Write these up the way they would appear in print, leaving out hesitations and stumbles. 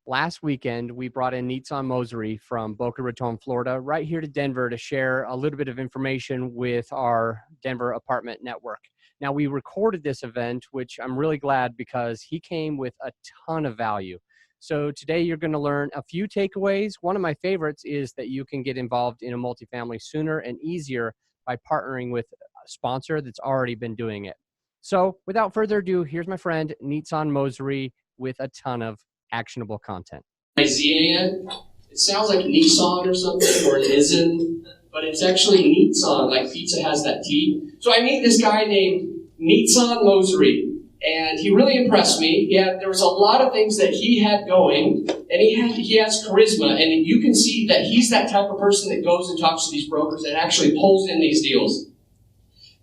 Last weekend, we brought in Nitzan Mosery from Boca Raton, Florida, right here to Denver to share a little bit of information with our Denver apartment network. Now, we recorded this event, which I'm really glad because he came with a ton of value. So today you're going to learn a few takeaways. One of my favorites is that you can get involved in a multifamily sooner and easier by partnering with a sponsor that's already been doing it. So without further ado, here's my friend Nitzan Mosery with a ton of actionable content. Z-A-N. It sounds like Nissan or something, or Nitzan, but it's actually Nitzan, like pizza has that T. So I meet this guy named Nitzan Mosery, and he really impressed me. There was a lot of things that he had going, and he has charisma, and you can see that he's that type of person that goes and talks to these brokers and actually pulls in these deals.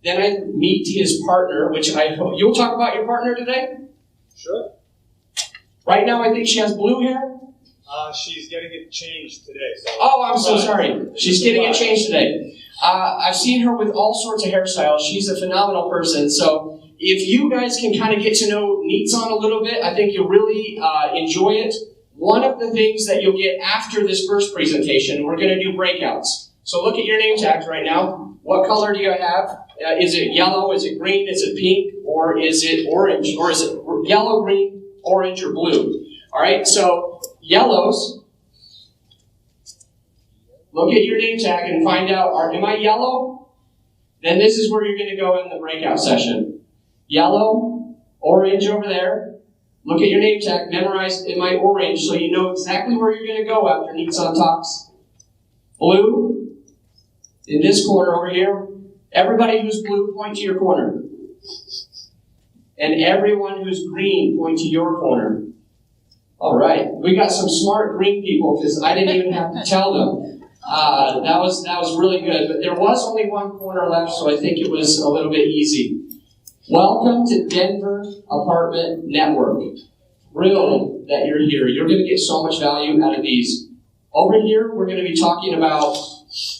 Then I meet his partner, which you'll talk about your partner today? Sure. Right now, I think she has blue hair. She's getting it changed today. So I'm so sorry. She's getting it changed today. I've seen her with all sorts of hairstyles. She's a phenomenal person. So if you guys can kind of get to know Nitzan a little bit, I think you'll really enjoy it. One of the things that you'll get after this first presentation, we're going to do breakouts. So look at your name tags right now. What color do you have? Is it yellow? Is it green? Is it pink? Or is it orange? Or is it yellow, green, orange, or blue? All right, so yellows, look at your name tag and find out, am I yellow? Then this is where you're going to go in the breakout session. Yellow, orange over there. Look at your name tag, memorize, am I orange? So you know exactly where you're going to go after Nitzan talks. Blue, in this corner over here. Everybody who's blue, point to your corner. And everyone who's green, point to your corner. All right. We got some smart green people because I didn't even have to tell them. That was really good. But there was only one corner left, so I think it was a little bit easy. Welcome to Denver Apartment Network. Thrilled that you're here. You're going to get so much value out of these. Over here, we're going to be talking about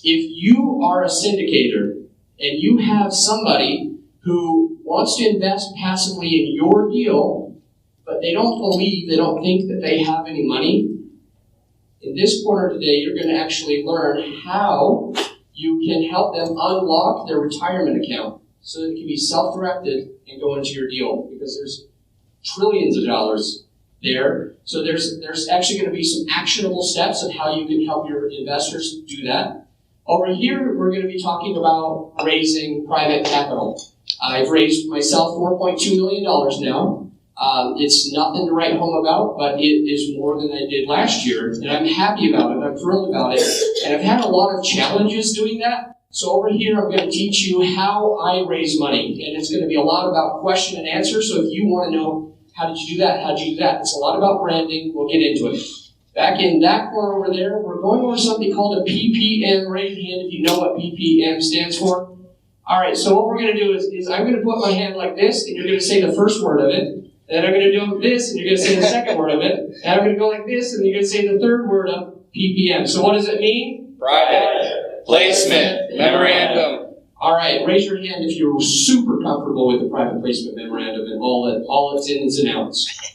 if you are a syndicator and you have somebody who wants to invest passively in your deal, but they don't think that they have any money. In this corner today, you're going to actually learn how you can help them unlock their retirement account so that it can be self-directed and go into your deal, because there's trillions of dollars there. So there's actually going to be some actionable steps of how you can help your investors do that. Over here, we're going to be talking about raising private capital. I've raised myself $4.2 million now. It's nothing to write home about, but it is more than I did last year, and I'm happy about it. I'm thrilled about it, and I've had a lot of challenges doing that. So over here, I'm going to teach you how I raise money, and it's going to be a lot about question and answer. So if you want to know how did you do that, it's a lot about branding. We'll get into it. Back in that corner over there, we're going over something called a PPM. Raise your hand if you know what PPM stands for. All right, so what we're going to do is I'm going to put my hand like this, and you're going to say the first word of it. Then I'm going to do this, and you're going to say the second word of it. And I'm going to go like this, and you're going to say the third word of PPM. So what does it mean? Private Placement Memorandum. All right, raise your hand if you're super comfortable with the private placement memorandum and all its ins and outs.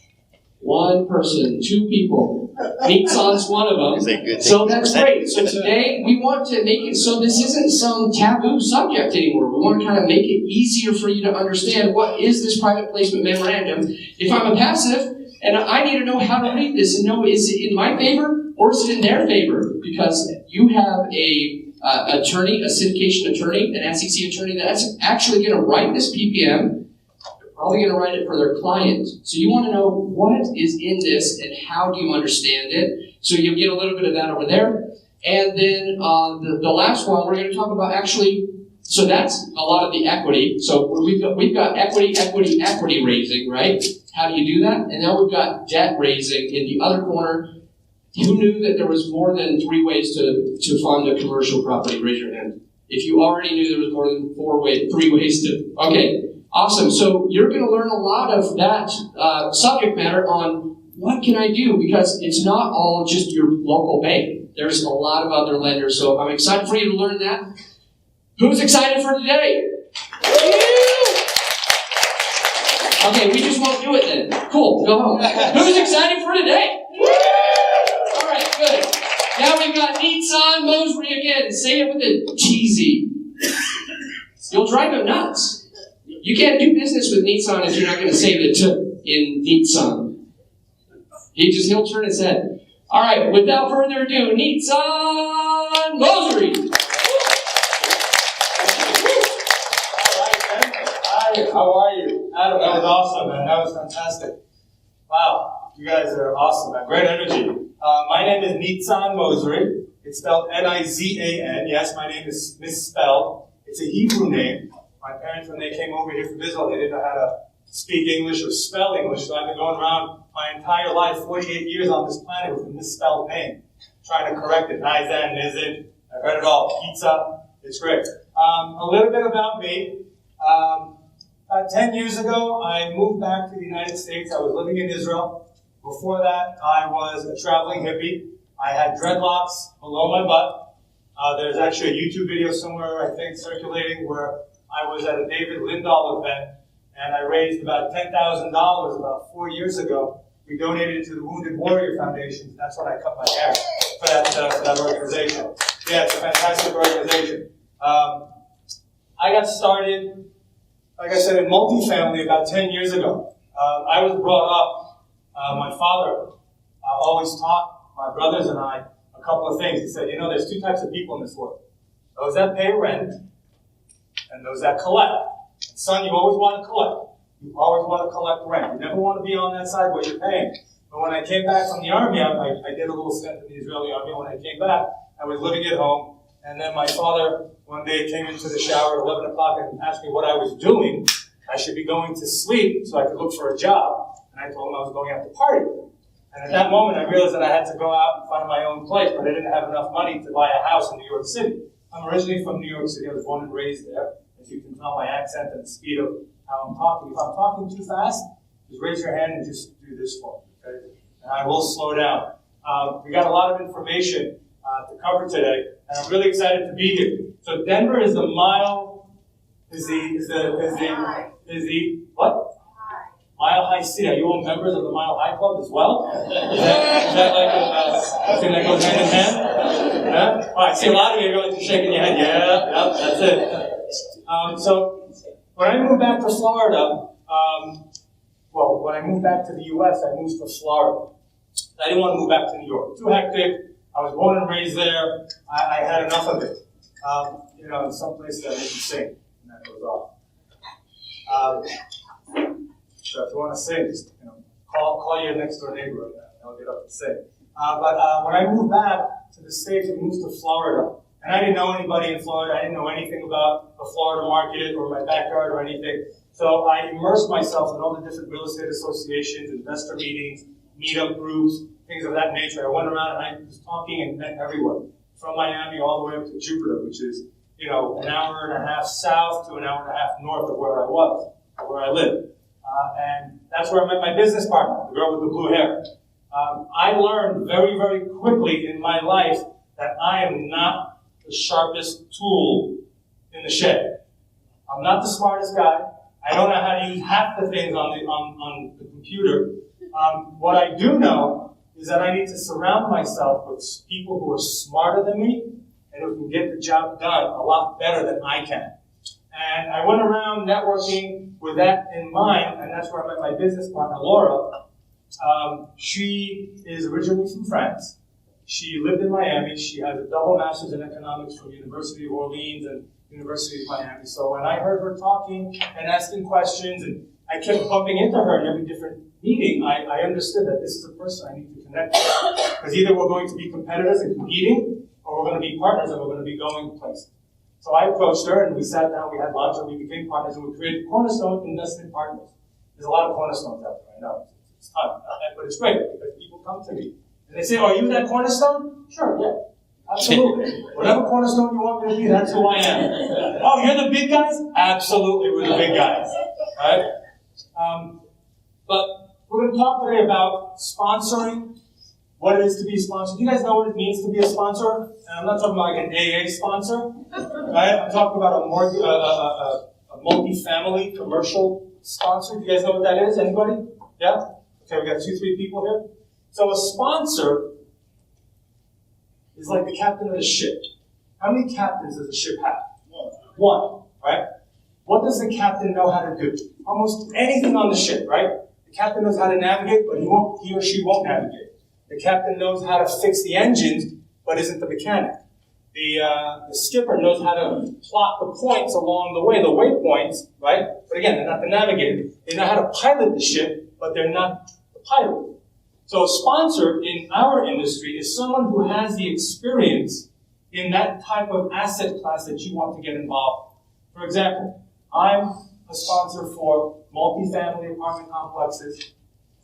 One person, two people. Nitzan's one of them. So that's great. So today we want to make it so this isn't some taboo subject anymore. We want to kind of make it easier for you to understand what is this private placement memorandum. If I'm a passive and I need to know how to read this and know is it in my favor or is it in their favor? Because you have a attorney, a syndication attorney, an SEC attorney that's actually going to write this PPM. Probably going to write it for their client. So you want to know what is in this and how do you understand it. So you'll get a little bit of that over there. And then the last one, we're going to talk about actually, so that's a lot of the equity. So we've got equity raising, right? How do you do that? And now we've got debt raising in the other corner. Who knew that there was more than 3 ways to fund a commercial property? Raise your hand. If you already knew there was more than 3 ways to, okay. Awesome. So you're going to learn a lot of that subject matter on what can I do, because it's not all just your local bank. There's a lot of other lenders. So I'm excited for you to learn that. Who's excited for today? Okay, we just won't do it then. Cool. Go home. Who's excited for today? we got Nitzan Mosery again. Say it with a TZ. You'll drive him nuts. You can't do business with Nitzan if you're not going to say the T in Nitzan. He'll turn his head. All right, without further ado, Nitzan Mosery. Hi, how are you? Adam, that was awesome, man. That was fantastic. Wow, you guys are awesome, man. Great energy. My name is Nitzan Mosery. It's spelled Nizan. Yes, my name is misspelled. It's a Hebrew name. My parents, when they came over here from Israel, they didn't know how to speak English or spell English, so I've been going around my entire life, 48 years on this planet, with a misspelled name, trying to correct it. Nizan, Nizan, I've read it all. Pizza, it's great. A little bit about me. About 10 years ago, I moved back to the United States. I was living in Israel. Before that, I was a traveling hippie. I had dreadlocks below my butt. There's actually a YouTube video somewhere, I think, circulating where I was at a David Lindahl event, and I raised about $10,000 about 4 years ago. We donated it to the Wounded Warrior Foundation. That's when I cut my hair for that organization. Yeah, it's a fantastic organization. I got started, like I said, in multifamily about 10 years ago. I was brought up, my father always taught my brothers and I a couple of things. He said, you know, there's two types of people in this world. Those that pay rent and those that collect. And son, you always want to collect. You always want to collect rent. You never want to be on that side where you're paying. But when I came back from the army, I did a little stint in the Israeli army. When I came back, I was living at home. And then my father one day came into the shower at 11 o'clock and asked me what I was doing. I should be going to sleep so I could look for a job. And I told him I was going out to party. And at that moment, I realized that I had to go out and find my own place, but I didn't have enough money to buy a house in New York City. I'm originally from New York City. I was born and raised there. As you can tell, my accent and the speed of how I'm talking. If I'm talking too fast, just raise your hand and just do this for me, okay? And I will slow down. We got a lot of information to cover today, and I'm really excited to be here. So Denver is the what? Mile High City. Are you all members of the Mile High Club as well? Is that like a thing that goes hand in hand? Yeah? All right, see a lot of you are going to shaking your head. Yeah, that's it. So when I moved back to Florida, when I moved back to the U.S., I moved to Florida. I didn't want to move back to New York. Too hectic. I was born and raised there. I had enough of it. In some places I make you sing, and that goes off. So if you want to sing, just call your next door neighbor right now. They'll get up and sing. But when I moved back to the States, we moved to Florida. And I didn't know anybody in Florida. I didn't know anything about the Florida market or my backyard or anything. So I immersed myself in all the different real estate associations, investor meetings, meetup groups, things of that nature. I went around and I was talking and met everyone. From Miami all the way up to Jupiter, which is, an hour and a half south to an hour and a half north of where I was, or where I live. And that's where I met my business partner, the girl with the blue hair. I learned very, very quickly in my life that I am not the sharpest tool in the shed. I'm not the smartest guy. I don't know how to use half the things on the computer. What I do know is that I need to surround myself with people who are smarter than me and who can get the job done a lot better than I can. And I went around networking with that in mind, and that's where I met my business partner, Laura. She is originally from France. She lived in Miami. She has a double master's in economics from University of Orleans and University of Miami. So when I heard her talking and asking questions, and I kept bumping into her in every different meeting, I understood that this is a person I need to connect with. Because either we're going to be competitors and competing, or we're going to be partners and we're going to be going places. So I approached her and we sat down, we had lunch, and we became partners, and we created Cornerstone Investment Partners. There's a lot of cornerstones out there, I know. It's tough, but it's great because people come to me and they say, "Are you that cornerstone?" Sure, yeah, absolutely. Whatever cornerstone you want me to be, that's who I am. Oh, you're the big guys? Absolutely, we're the big guys. Right? But we're going to talk today about sponsoring, what it is to be a sponsor. Do you guys know what it means to be a sponsor? And I'm not talking about like an AA sponsor, right? I'm talking about a multifamily commercial sponsor. Do you guys know what that is? Anybody? Yeah? Okay, we got 2-3 people here. So a sponsor is like the captain of the ship. How many captains does a ship have? One, right? What does the captain know how to do? Almost anything on the ship, right? The captain knows how to navigate, but he or she won't navigate. The captain knows how to fix the engines, but isn't the mechanic. The skipper knows how to plot the points along the way, the waypoints, right? But again, they're not the navigator. They know how to pilot the ship, but they're not the pilot. So a sponsor in our industry is someone who has the experience in that type of asset class that you want to get involved in. For example, I'm a sponsor for multifamily apartment complexes,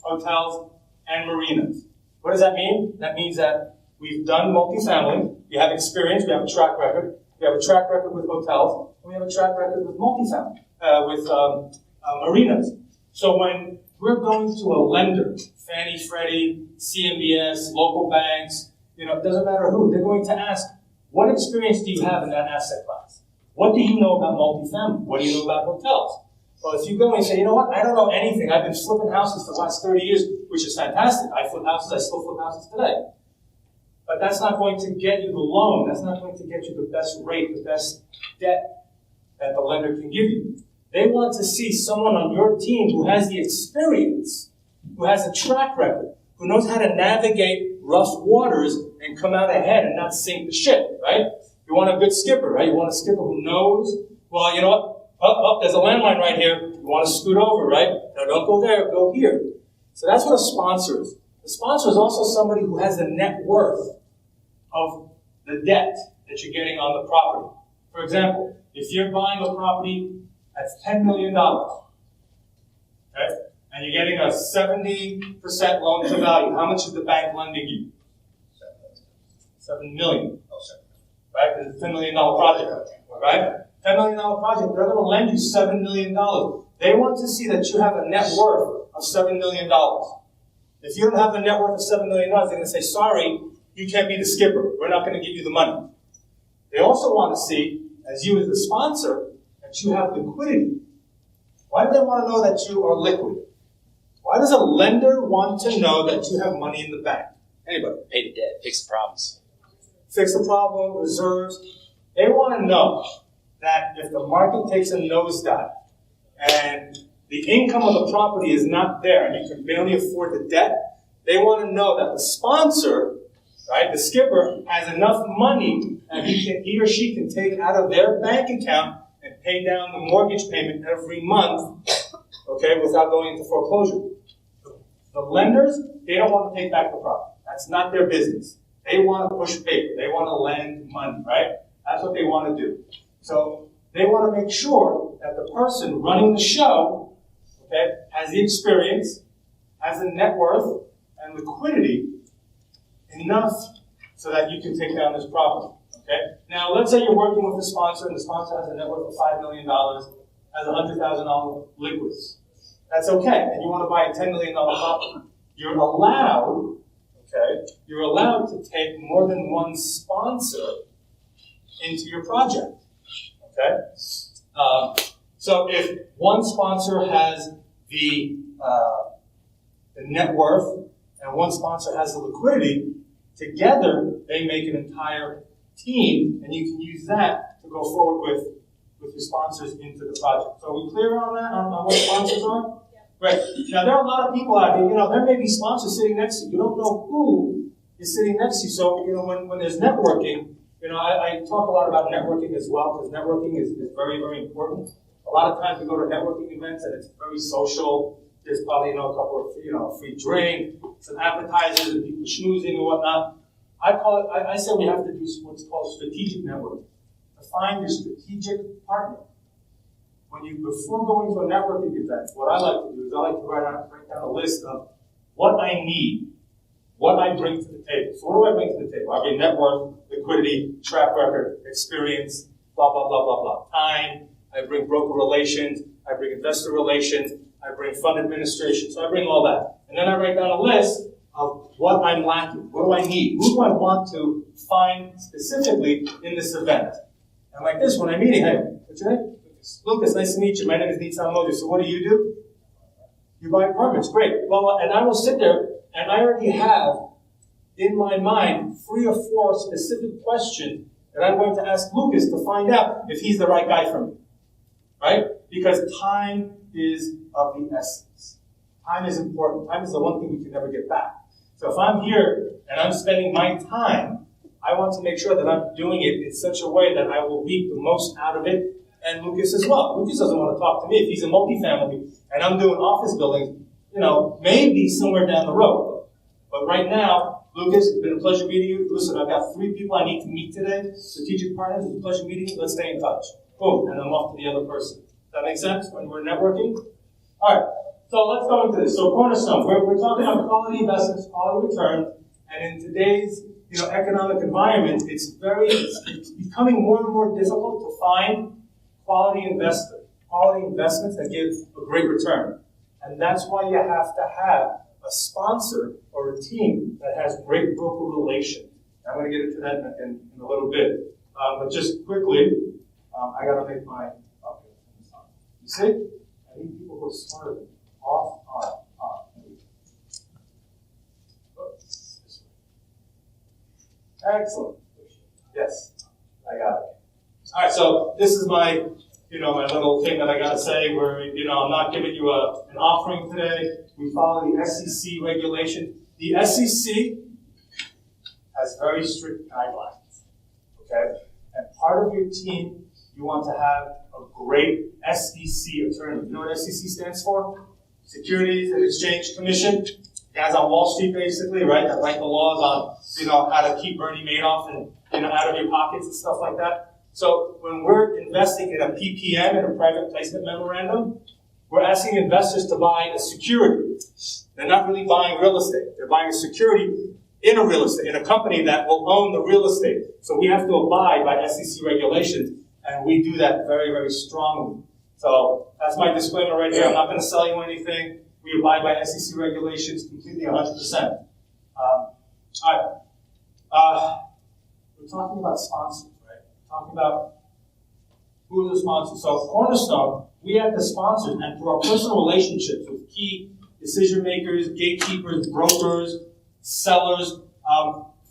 hotels, and marinas. What does that mean? That means that we've done multifamily, we have experience, we have a track record, we have a track record with hotels, and we have a track record with multifamily, with marinas. So when we're going to a lender, Fannie, Freddie, CMBS, local banks, it doesn't matter who, they're going to ask, what experience do you have in that asset class? What do you know about multifamily? What do you know about hotels? Well, if you go and say, you know what, I don't know anything. I've been flipping houses for the last 30 years, which is fantastic. I flip houses, I still flip houses today. But that's not going to get you the loan. That's not going to get you the best rate, the best debt that the lender can give you. They want to see someone on your team who has the experience, who has a track record, who knows how to navigate rough waters and come out ahead and not sink the ship, right? You want a good skipper, right? You want a skipper who knows, well, you know what? Up, there's a landmine right here. You want to scoot over, right? No, don't go there, go here. So that's what a sponsor is. The sponsor is also somebody who has the net worth of the debt that you're getting on the property. For example, if you're buying a property that's $10 million, okay, and you're getting a 70% loan to value, how much is the bank lending you? $7 million. Right? Because it's a $10 million project, right? $10 million project, they're going to lend you $7 million. They want to see that you have a net worth of $7 million. If you don't have a net worth of $7 million, they're going to say, sorry, you can't be the skipper. We're not going to give you the money. They also want to see, as you as the sponsor, that you have liquidity. Why do they want to know that you are liquid? Why does a lender want to know that you have money in the bank? Anybody? Pay the debt, fix the problems. Fix the problem, reserves. They want to know that if the market takes a nosedive and the income of the property is not there and you can barely afford the debt, they want to know that the sponsor, right, the skipper, has enough money that he or she can take out of their bank account and pay down the mortgage payment every month, okay, without going into foreclosure. The lenders, they don't want to take back the property. That's not their business. They want to push paper. They want to lend money, right? That's what they want to do. So they want to make sure that the person running the show, okay, has the experience, has the net worth and liquidity enough so that you can take down this property. Okay? Now, let's say you're working with a sponsor and the sponsor has a net worth of $5 million, has $100,000 liquids. That's okay. And you want to buy a $10 million property. You're allowed to take more than one sponsor into your project. Okay? So if one sponsor has the net worth and one sponsor has the liquidity, together they make an entire team, and you can use that to go forward with your sponsors into the project. So are we clear on that, on what sponsors are? Yeah. Right. Now, there are a lot of people out there, there may be sponsors sitting next to you. You don't know who is sitting next to you. So, when there's networking, I talk a lot about networking as well, because networking is very, very important. A lot of times we go to networking events and it's very social. There's probably, a couple of, free drink, some appetizers and people schmoozing and whatnot. I say we have to do what's called strategic networking. To find your strategic partner. Before going to a networking event, what I like to do is I like to write down a list of what I need, what I bring to the table. So what do I bring to the table? I bring net worth, liquidity, track record, experience, blah, blah, blah, blah, blah. Time. I bring broker relations. I bring investor relations. I bring fund administration. So I bring all that. And then I write down a list of what I'm lacking. What do I need? Who do I want to find specifically in this event? And like this, when I'm meeting, hey, what's your name? Lucas, nice to meet you. My name is Nitzan Mosery. So what do? You buy apartments. Great. Well, and I will sit there, and I already have in my mind 3 or 4 specific questions that I'm going to ask Lucas to find out if he's the right guy for me. Right? Because time is of the essence. Time is important. Time is the one thing we can never get back. So if I'm here and I'm spending my time, I want to make sure that I'm doing it in such a way that I will reap the most out of it, and Lucas as well. Lucas doesn't want to talk to me if he's a multifamily and I'm doing office buildings, maybe somewhere down the road. But right now, Lucas, it's been a pleasure meeting you. Listen, I've got 3 people I need to meet today. Strategic partners, it's a pleasure meeting you. Let's stay in touch. Boom, and I'm off to the other person. Does that make sense when we're networking? All right, so let's go into this. So Cornerstone, we're talking about quality investments, quality return, and in today's economic environment, it's becoming more and more difficult to find quality investments that give a great return. And that's why you have to have a sponsor or a team that has great broker relations. I'm going to get into that in a little bit. But just quickly, I got to make my... Okay, you see? I need people who are smarter than me. Off, on. Excellent. Yes, I got it. All right, so this is my, my little thing that I got to say where, I'm not giving you an offering today. We follow the SEC regulation. The SEC has very strict guidelines, okay? And part of your team, you want to have a great SEC attorney. You know what SEC stands for? Securities and Exchange Commission. Guys on Wall Street, basically, right? That write the laws on, how to keep Bernie Madoff and, out of your pockets and stuff like that. So when we're investing in a PPM, in a private placement memorandum, we're asking investors to buy a security. They're not really buying real estate. They're buying a security in a real estate, in a company that will own the real estate. So we have to abide by SEC regulations, and we do that very, very strongly. So that's my disclaimer right here. I'm not going to sell you anything. We abide by SEC regulations completely 100%. All right. We're talking about sponsors, right? We're talking about who are the sponsors. So Cornerstone, we have the sponsors, and through our personal relationships with key decision makers, gatekeepers, brokers, sellers,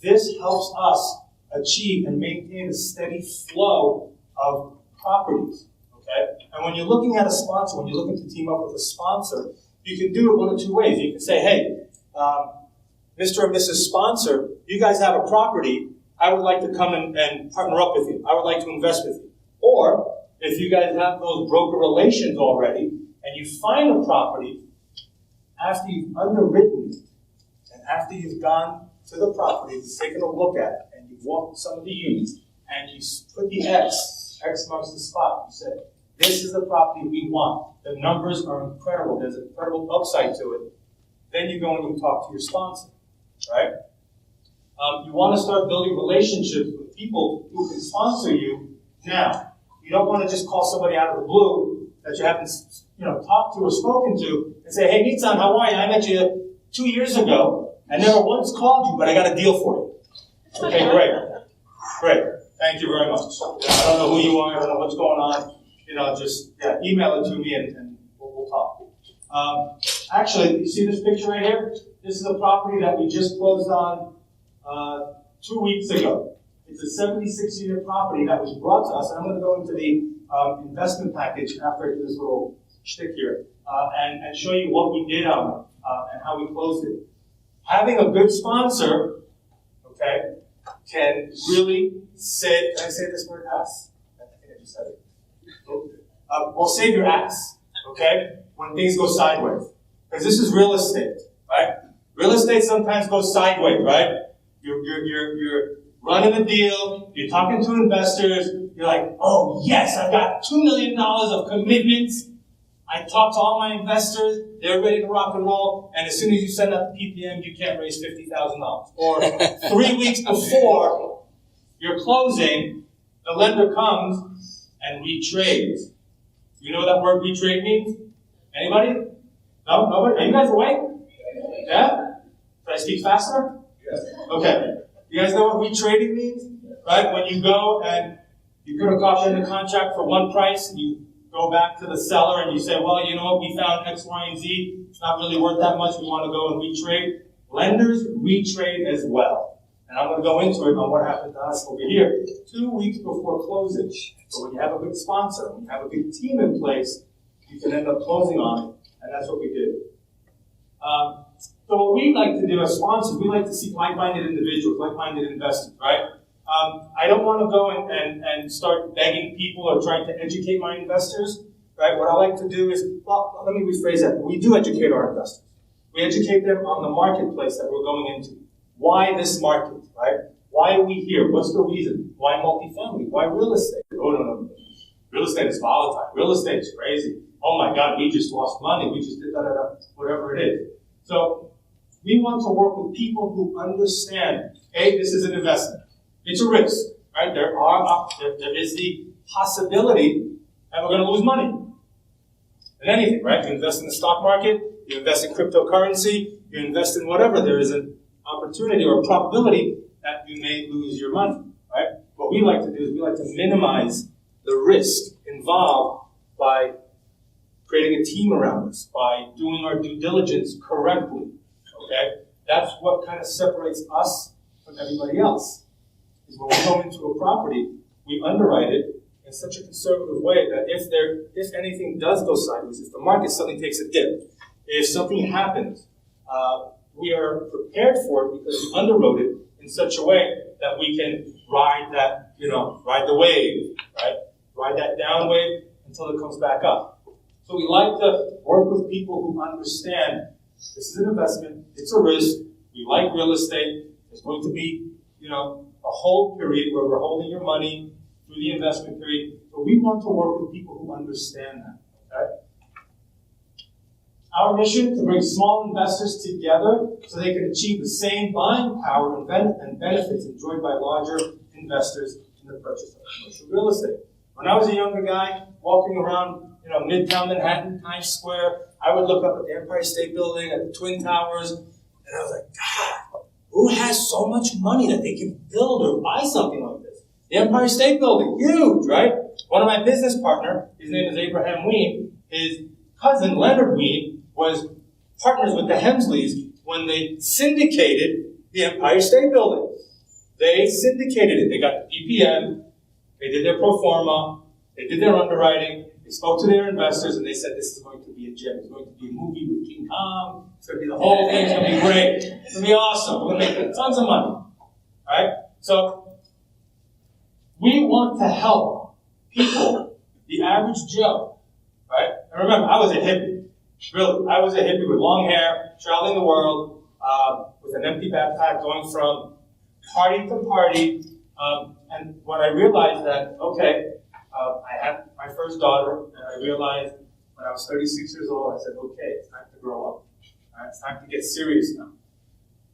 this helps us achieve and maintain a steady flow of properties. Okay? And when you're looking at a sponsor, when you're looking to team up with a sponsor, you can do it one of 2 ways. You can say, hey, Mr. and Mrs. Sponsor, you guys have a property. I would like to come and partner up with you. I would like to invest with you. Or, if you guys have those broker relations already, and you find a property after you've underwritten it, and after you've gone to the property, taken a look at it, and you've walked some of the units, and you put the X marks the spot. You said, this is the property we want. The numbers are incredible. There's an incredible upside to it. Then you go and you talk to your sponsor, right? You want to start building relationships with people who can sponsor you now. You don't want to just call somebody out of the blue that you haven't, talked to or spoken to and say, hey, Nitzan, how are you? I met you 2 years ago. I never once called you, but I got a deal for you. Okay, great. Great. Thank you very much. I don't know who you are. I don't know what's going on. Just email it to me and we'll talk. Actually, you see this picture right here? This is a property that we just closed on 2 weeks ago. It's a 76-unit property that was brought to us, and I'm going to go into the investment package after I do this little shtick here, and show you what we did on it and how we closed it. Having a good sponsor, okay, can really save. Can I say this word, ass? I think I just said it. Will save your ass, okay, when things go sideways. Because this is real estate, right? Real estate sometimes goes sideways, right? You're running a deal, you're talking to investors, you're like, oh yes, I've got $2 million of commitments. I talked to all my investors, they're ready to rock and roll, and as soon as you send out the PPM, you can't raise $50,000. Or 3 weeks before you're closing, the lender comes and retrades. You know what that word retrade means? Anybody? No? Nobody? Are you guys awake? Yeah? Should I speak faster? Yes. Okay. You guys know what retrading means? Right? When you go and you put a copy in the contract for one price and you go back to the seller and you say, well, you know what, we found X, Y, and Z. It's not really worth that much. We want to go and retrade. Lenders retrade as well. And I'm going to go into it on what happened to us over here 2 weeks before closing. So when you have a good sponsor, when you have a good team in place, you can end up closing on it. And that's what we did. So what we like to do as sponsors, we like to seek like-minded individuals, like-minded investors, right? I don't want to go and start begging people or trying to educate my investors, right? What I like to do is, well, let me rephrase that. We do educate our investors. We educate them on the marketplace that we're going into. Why this market, right? Why are we here? What's the reason? Why multifamily? Why real estate? Oh, no. Real estate is volatile. Real estate is crazy. Oh my God, we just lost money. We just did whatever it is. So we want to work with people who understand, hey, this is an investment. It's a risk, right? There is the possibility that we're going to lose money. In anything, right? You invest in the stock market, you invest in cryptocurrency, you invest in whatever. There is an opportunity or a probability that you may lose your money, right? What we like to do is we like to minimize the risk involved by creating a team around us, by doing our due diligence correctly, okay? That's what kind of separates us from everybody else. Is when we go into a property, we underwrite it in such a conservative way that if anything does go sideways, if the market suddenly takes a dip, if something happens, we are prepared for it because we underwrote it in such a way that we can ride the wave, right? Ride that down wave until it comes back up. So we like to work with people who understand this is an investment, it's a risk, we like real estate, there's going to be, a hold period where we're holding your money through the investment period. So we want to work with people who understand that, okay? Our mission to bring small investors together so they can achieve the same buying power and benefits enjoyed by larger investors in the purchase of commercial real estate. When I was a younger guy, walking around, Midtown Manhattan, Times Square, I would look up at the Empire State Building, at the Twin Towers, and I was like, God, who has so much money that they can build or buy something like this? The Empire State Building, huge, right? One of my business partner, his name is Abraham Ween, his cousin Leonard Ween was partners with the Hemsleys when they syndicated the Empire State Building. They syndicated it. They got the PPM, they did their pro forma, they did their underwriting, they spoke to their investors, and they said this is going to be a gem. It's going to be a movie with King Kong. It's going to be the whole thing. It's going to be great. It's going to be awesome. We're going to make tons of money. All right? So we want to help people, the average Joe. Right? And remember, I was a hippie. Really, I was a hippie with long hair, traveling the world, with an empty backpack, going from party to party. And when I realized that, I had my first daughter, and I realized when I was 36 years old, I said, okay, it's time to grow up. Right? It's time to get serious now.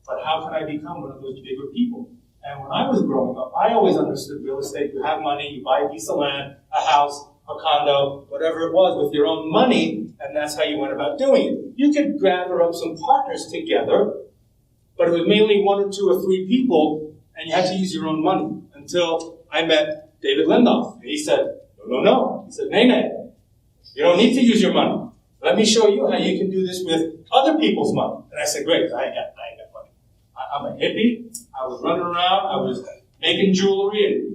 But how can I become one of those bigger people? And when I was growing up, I always understood real estate. You have money, you buy a piece of land, a house, a condo, whatever it was, with your own money, and that's how you went about doing it. You could gather up some partners together, but it was mainly 1 or 2 or 3 people, and you had to use your own money. Until I met David Lindoff, and he said, no. He said, nay. You don't need to use your money. Let me show you how you can do this with other people's money. And I said, great, I ain't got money. I'm a hippie. I was running around. I was making jewelry and,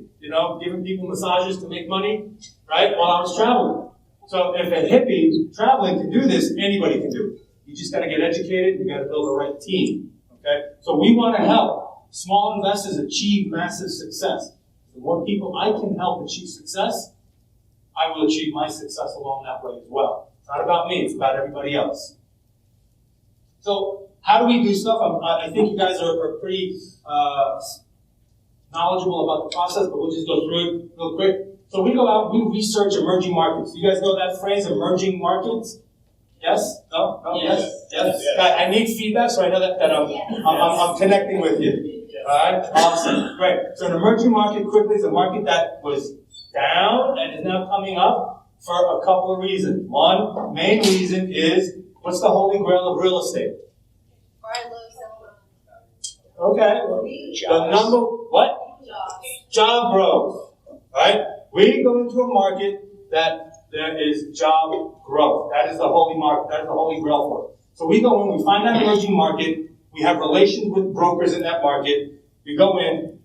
giving people massages to make money, right, while I was traveling. So if a hippie traveling can do this, anybody can do it. You just got to get educated. You got to build the right team, okay? So we want to help small investors achieve massive success. The more people I can help achieve success, I will achieve my success along that way as well. It's not about me, it's about everybody else. So how do we do stuff? I think you guys are pretty knowledgeable about the process, but we'll just go through it real quick. So we go out, we research emerging markets. You guys know that phrase, emerging markets? Yes? No? Yes? Yes? I need feedback, so I know that I'm connecting with you. All right? Awesome. Great. So an emerging market quickly is a market that was down and is now coming up for a couple of reasons. One main reason is, what's the holy grail of real estate? Okay. The number, what? Job growth. Right? We go into a market that there is job growth. That is the holy market. That is the holy grail for it. So we go in, we find that emerging market, We have relations with brokers in that market. We go in,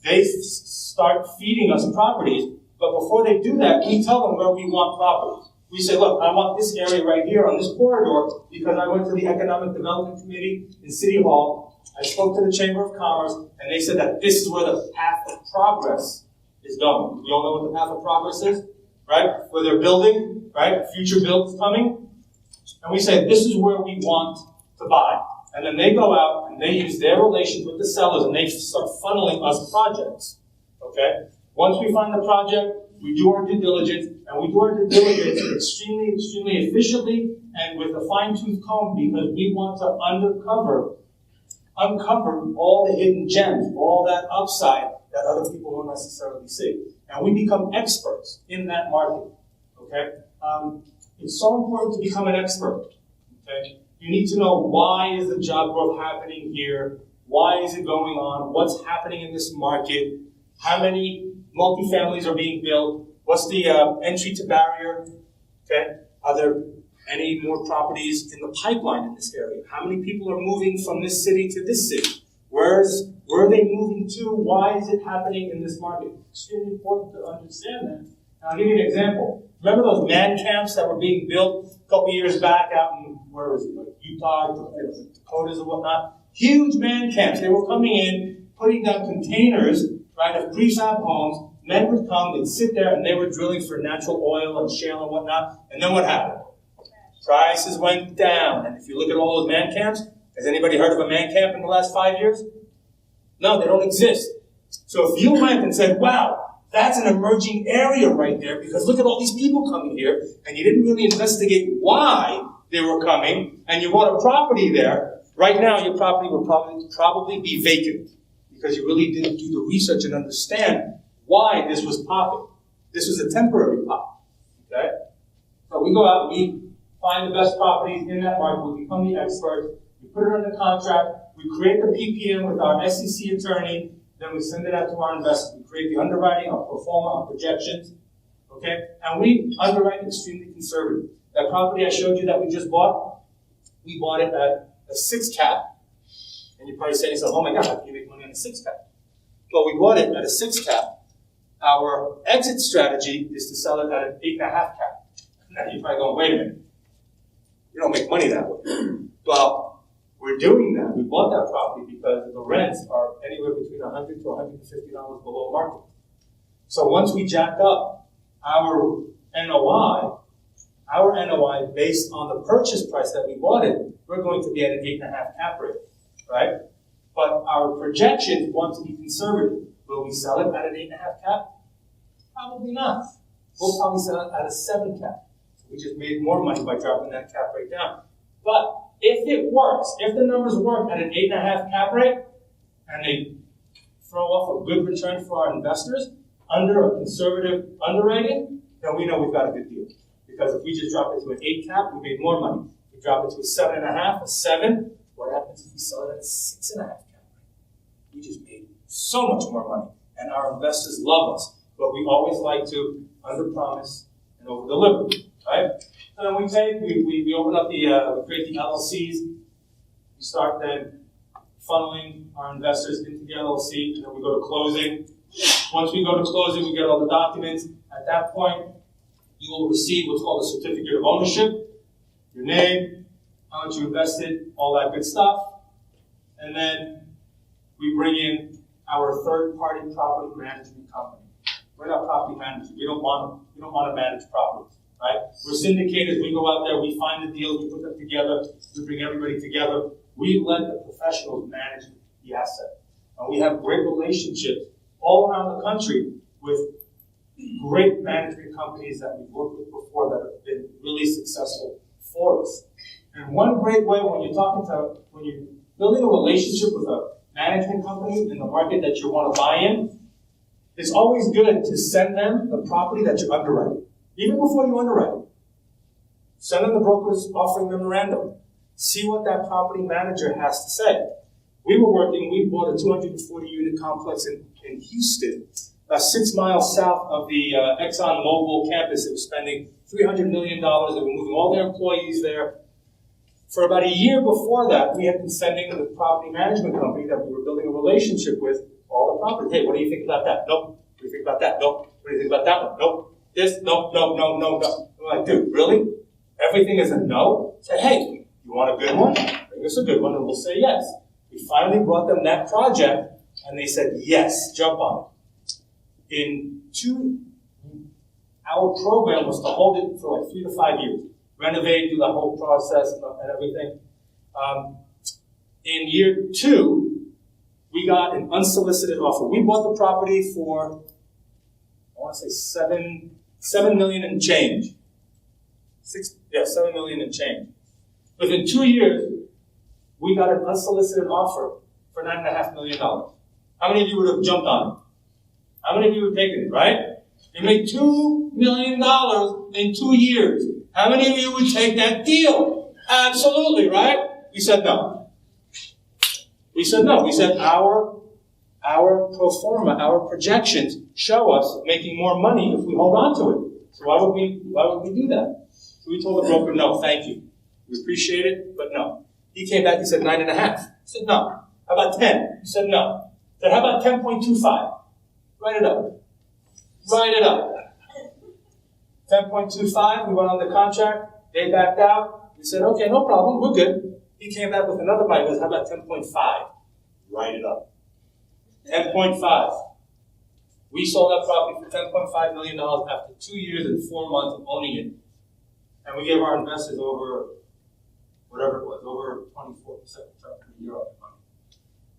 they start feeding us properties, but before they do that, we tell them where we want properties. We say, look, I want this area right here on this corridor because I went to the Economic Development Committee in City Hall. I spoke to the Chamber of Commerce, and they said that this is where the path of progress is going. We all know what the path of progress is, right? Where they're building, right? Future builds coming. And we say, this is where we want to buy. And then they go out and they use their relations with the sellers and they start funneling us projects, okay? Once we find the project, we do our due diligence, and we do our due diligence extremely, extremely efficiently and with a fine-tooth comb because we want to uncover all the hidden gems, all that upside that other people don't necessarily see. And we become experts in that market, okay? It's so important to become an expert, okay? You need to know why is the job growth happening here? Why is it going on? What's happening in this market? How many multifamilies are being built? What's the entry to barrier? Okay. Are there any more properties in the pipeline in this area? How many people are moving from this city to this city? Where are they moving to? Why is it happening in this market? It's extremely important to understand that. And I'll give you an example. Remember those man camps that were being built a couple years back out in, where was it, like Utah, Dakotas and whatnot? Huge man camps. They were coming in, putting down containers, right, of prefab homes. Men would come, they'd sit there, and they were drilling for natural oil and shale and whatnot. And then what happened? Prices went down. And if you look at all those man camps, has anybody heard of a man camp in the last 5 years? No, they don't exist. So if you went and said, wow, that's an emerging area right there, because look at all these people coming here, and you didn't really investigate why they were coming, and you bought a property there, right now your property would probably be vacant, because you really didn't do the research and understand why this was popping. This was a temporary pop, okay? So we go out, we find the best properties in that market, we become the experts, we put it under contract, we create the PPM with our SEC attorney, then we send it out to our investors. We create the underwriting, our pro forma, our projections, okay? And we underwrite extremely conservative. That property I showed you that we just bought, we bought it at a 6 cap. And you're probably saying to yourself, oh my God, how can you make money on a 6 cap? Well, we bought it at a 6 cap. Our exit strategy is to sell it at an 8.5 cap. Now you're probably going, wait a minute. You don't make money that way. Well, we're doing that. We bought that property because the rents are anywhere between $100 to $150 below market. So once we jack up our NOI based on the purchase price that we bought it, we're going to be at an 8.5 cap rate, right? But our projections want to be conservative. Will we sell it at an 8.5 cap? Probably not. We'll probably sell it at a 7 cap. So we just made more money by dropping that cap rate down. But if it works, if the numbers work at an 8.5 cap rate, and they throw off a good return for our investors under a conservative underwriting, then we know we've got a good deal. Because if we just drop it to an 8 cap, we made more money. If we drop it to a 7.5, a 7, what happens if we sell it at a 6.5 cap rate? We just made so much more money. And our investors love us. But we always like to underpromise and overdeliver, right? So then we open up we create the LLCs. We start then funneling our investors into the LLC, and then we go to closing. Once we go to closing, we get all the documents. At that point, you will receive what's called a certificate of ownership, your name, how much you invested, all that good stuff. And then we bring in our third-party property management company. We're not property managers. We don't want to manage properties, right? We're syndicators. We go out there, we find the deals, we put them together, we bring everybody together. We let the professionals manage the asset. And we have great relationships all around the country with great management companies that we've worked with before that have been really successful for us. And one great way when you're building a relationship with a management company in the market that you want to buy in, it's always good to send them the property that you're underwriting. Even before you underwrite it. Send them the broker's offering memorandum. See what that property manager has to say. We bought a 240-unit complex in Houston, about 6 miles south of the Exxon Mobil campus. It was spending $300 million. They were moving all their employees there. For about a year before that, we had been sending the property management company that we were building a relationship with all the property. Hey, what do you think about that? Nope. What do you think about that? Nope. What do you think about that one? Nope. This? Nope. No. No. No. No. I'm like, dude, really? Everything is a no? Say, hey, you want a good one? Bring us a good one, and we'll say yes. We finally brought them that project, and they said yes. Jump on it. Our program was to hold it for like 3 to 5 years. Renovate, do the whole process and everything. In year 2, we got an unsolicited offer. We bought the property for, I want to say $7 million and change. 7 million and change. Within 2 years, we got an unsolicited offer for $9.5 million. How many of you would have jumped on it? How many of you would have taken it, right? You made $2 million in 2 years. How many of you would take that deal? Absolutely, right? We said no. We said no. We said our pro forma, our projections show us making more money if we hold on to it. So why would we do that? So we told the broker, no, thank you. We appreciate it, but no. He came back, he said 9.5. I said no. How about 10? He said no. I said, how about 10.25? Write it up. Write it up. 10.25, we went on the contract, they backed out. We said, okay, no problem, we're good. He came back with another bite, he goes, how about 10.5? Write it up. 10.5. We sold that property for $10.5 million after 2 years and 4 months of owning it. And we gave our investors over, whatever it was, over 24% return per year on the money.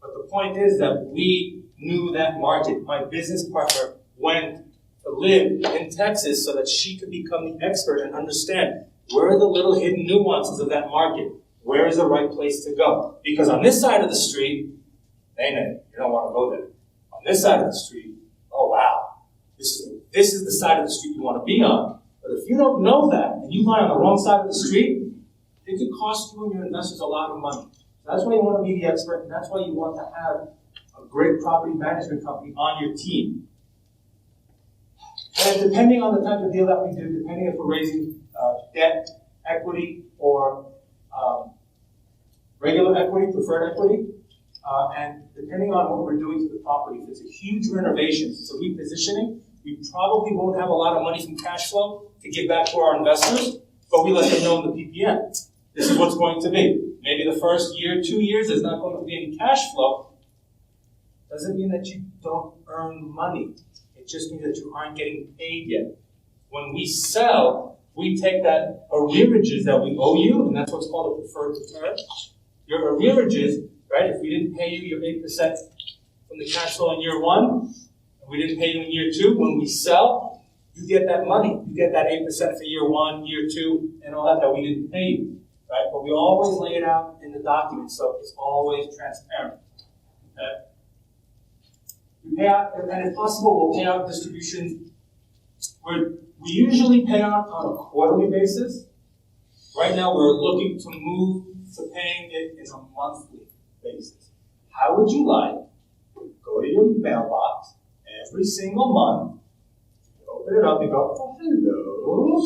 But the point is that we knew that market. My business partner went to live in Texas so that she could become the expert and understand where are the little hidden nuances of that market. Where is the right place to go? Because on this side of the street, you don't want to go there. On this side of the street, oh wow, this is the side of the street you want to be on. But if you don't know that and you lie on the wrong side of the street, it could cost you and your investors a lot of money. So that's why you want to be the expert, and that's why you want to have a great property management company on your team. And depending on the type of deal that we do, depending if we're raising debt, equity, or regular equity, preferred equity, and depending on what we're doing to the property, if it's a huge renovation, if it's a repositioning, we probably won't have a lot of money from cash flow to give back to our investors, but we let them know in the PPM. This is what's going to be. Maybe the first year, 2 years, there's not going to be any cash flow. Doesn't mean that you don't earn money. It just means that you aren't getting paid yet. When we sell, we take that arrearages that we owe you, and that's what's called a preferred return. Your arrearages, right? If we didn't pay you your 8% from the cash flow in year 1, and we didn't pay you in year 2, when we sell, you get that money. You get that 8% for year 1, year 2, and all that we didn't pay you, right? But we always lay it out in the document, so it's always transparent. Okay? We pay out, and if possible, we'll pay out distributions. We usually pay out on a quarterly basis. Right now, we're looking to move to paying it in a monthly basis. How would you like to go to your mailbox every single month, open it up and go, oh, hello,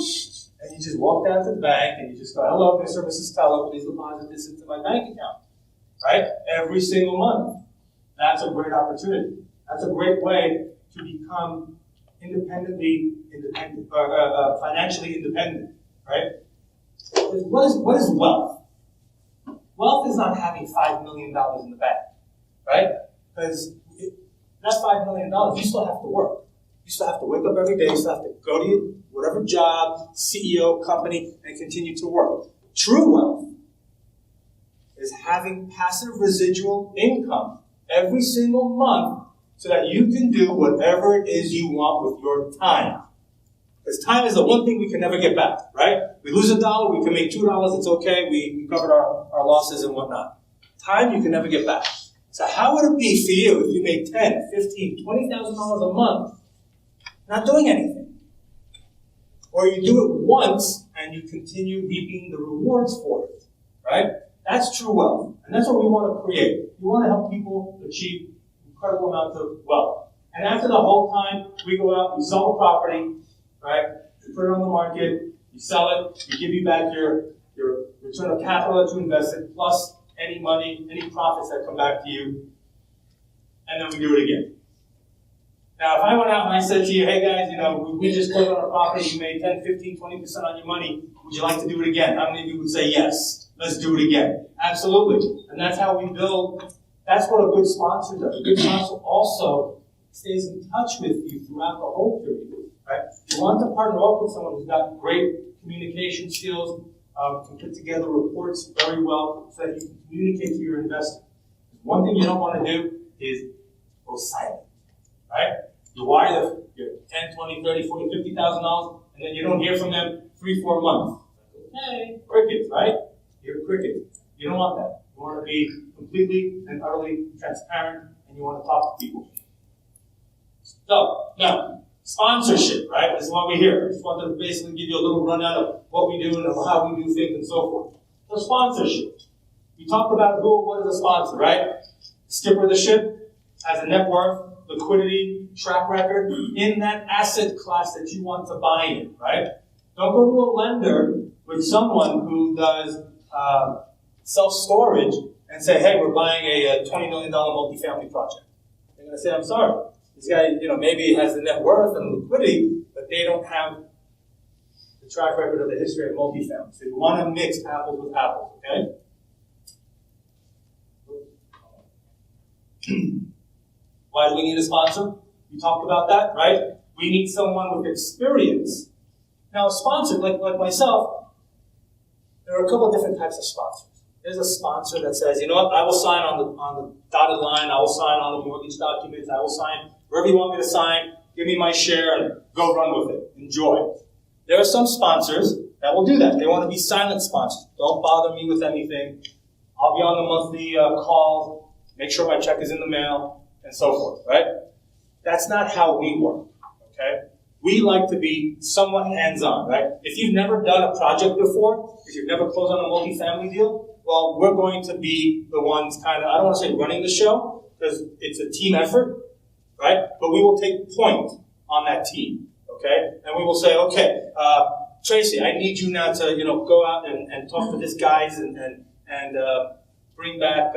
and you just walk down to the bank and you just go, hello, Mr. or Mrs. Teller, please deposit this into my bank account, right? Every single month. That's a great opportunity. That's a great way to become financially independent, right? What is wealth? Wealth is not having $5 million in the bank, right? Because that $5 million, you still have to work. You still have to wake up every day. You still have to go to your whatever job, CEO, company, and continue to work. True wealth is having passive residual income every single month so that you can do whatever it is you want with your time. Because time is the one thing we can never get back, right? We lose $1, we can make $2, it's okay, we covered our losses and whatnot. Time you can never get back. So how would it be for you if you made $10,000, $15,000, $20,000 a month not doing anything? Or you do it once and you continue reaping the rewards for it, right? That's true wealth. And that's what we want to create. We want to help people achieve incredible amounts of wealth. And after the whole time, we go out, we sell the property, right? We put it on the market, you sell it, we give you back your return of capital that you invested, plus any money, any profits that come back to you, and then we do it again. Now, if I went out and I said to you, hey guys, we just closed on a property, you made 10, 15, 20% on your money, would you like to do it again? How many of you would say yes? Let's do it again. Absolutely. And that's how we build. That's what a good sponsor does. A good sponsor also stays in touch with you throughout the whole period. Right? You want to partner up with someone who's got great communication skills, can put together reports very well so that you can communicate to your investor. One thing you don't want to do is go silent. Right? You wire your $10, $20, $30, $40, $50,000, and then you don't hear from them 3-4 months. Hey, crickets, right? You're crickets. You don't want that. You want to be completely and utterly transparent, and you want to talk to people. So, now, sponsorship, right? This is what we hear. I just wanted to basically give you a little rundown of what we do and of how we do things and so forth. So, sponsorship. We talked about what is a sponsor, right? Skipper of the ship has a net worth, liquidity, track record in that asset class that you want to buy in, right? Don't go to a lender with someone who does self-storage and say, hey, we're buying a $20 million multifamily project. They're going to say, I'm sorry. This guy, maybe has the net worth and liquidity, but they don't have the track record of the history of multifamily. So you want to mix apples with apples, okay? Why do we need a sponsor? We talked about that, right? We need someone with experience. Now, a sponsor, like myself, there are a couple of different types of sponsors. There's a sponsor that says, you know what, I will sign on the dotted line, I will sign on the mortgage documents, I will sign wherever you want me to sign, give me my share, and go run with it. Enjoy. There are some sponsors that will do that. They want to be silent sponsors. Don't bother me with anything. I'll be on the monthly calls, make sure my check is in the mail, and so forth, right? That's not how we work, okay? We like to be somewhat hands-on, right? If you've never done a project before, if you've never closed on a multifamily deal, well, we're going to be the ones I don't want to say running the show, because it's a team effort, right? But we will take point on that team, okay? And we will say, okay, Tracy, I need you now to, go out and talk to this guys and bring back,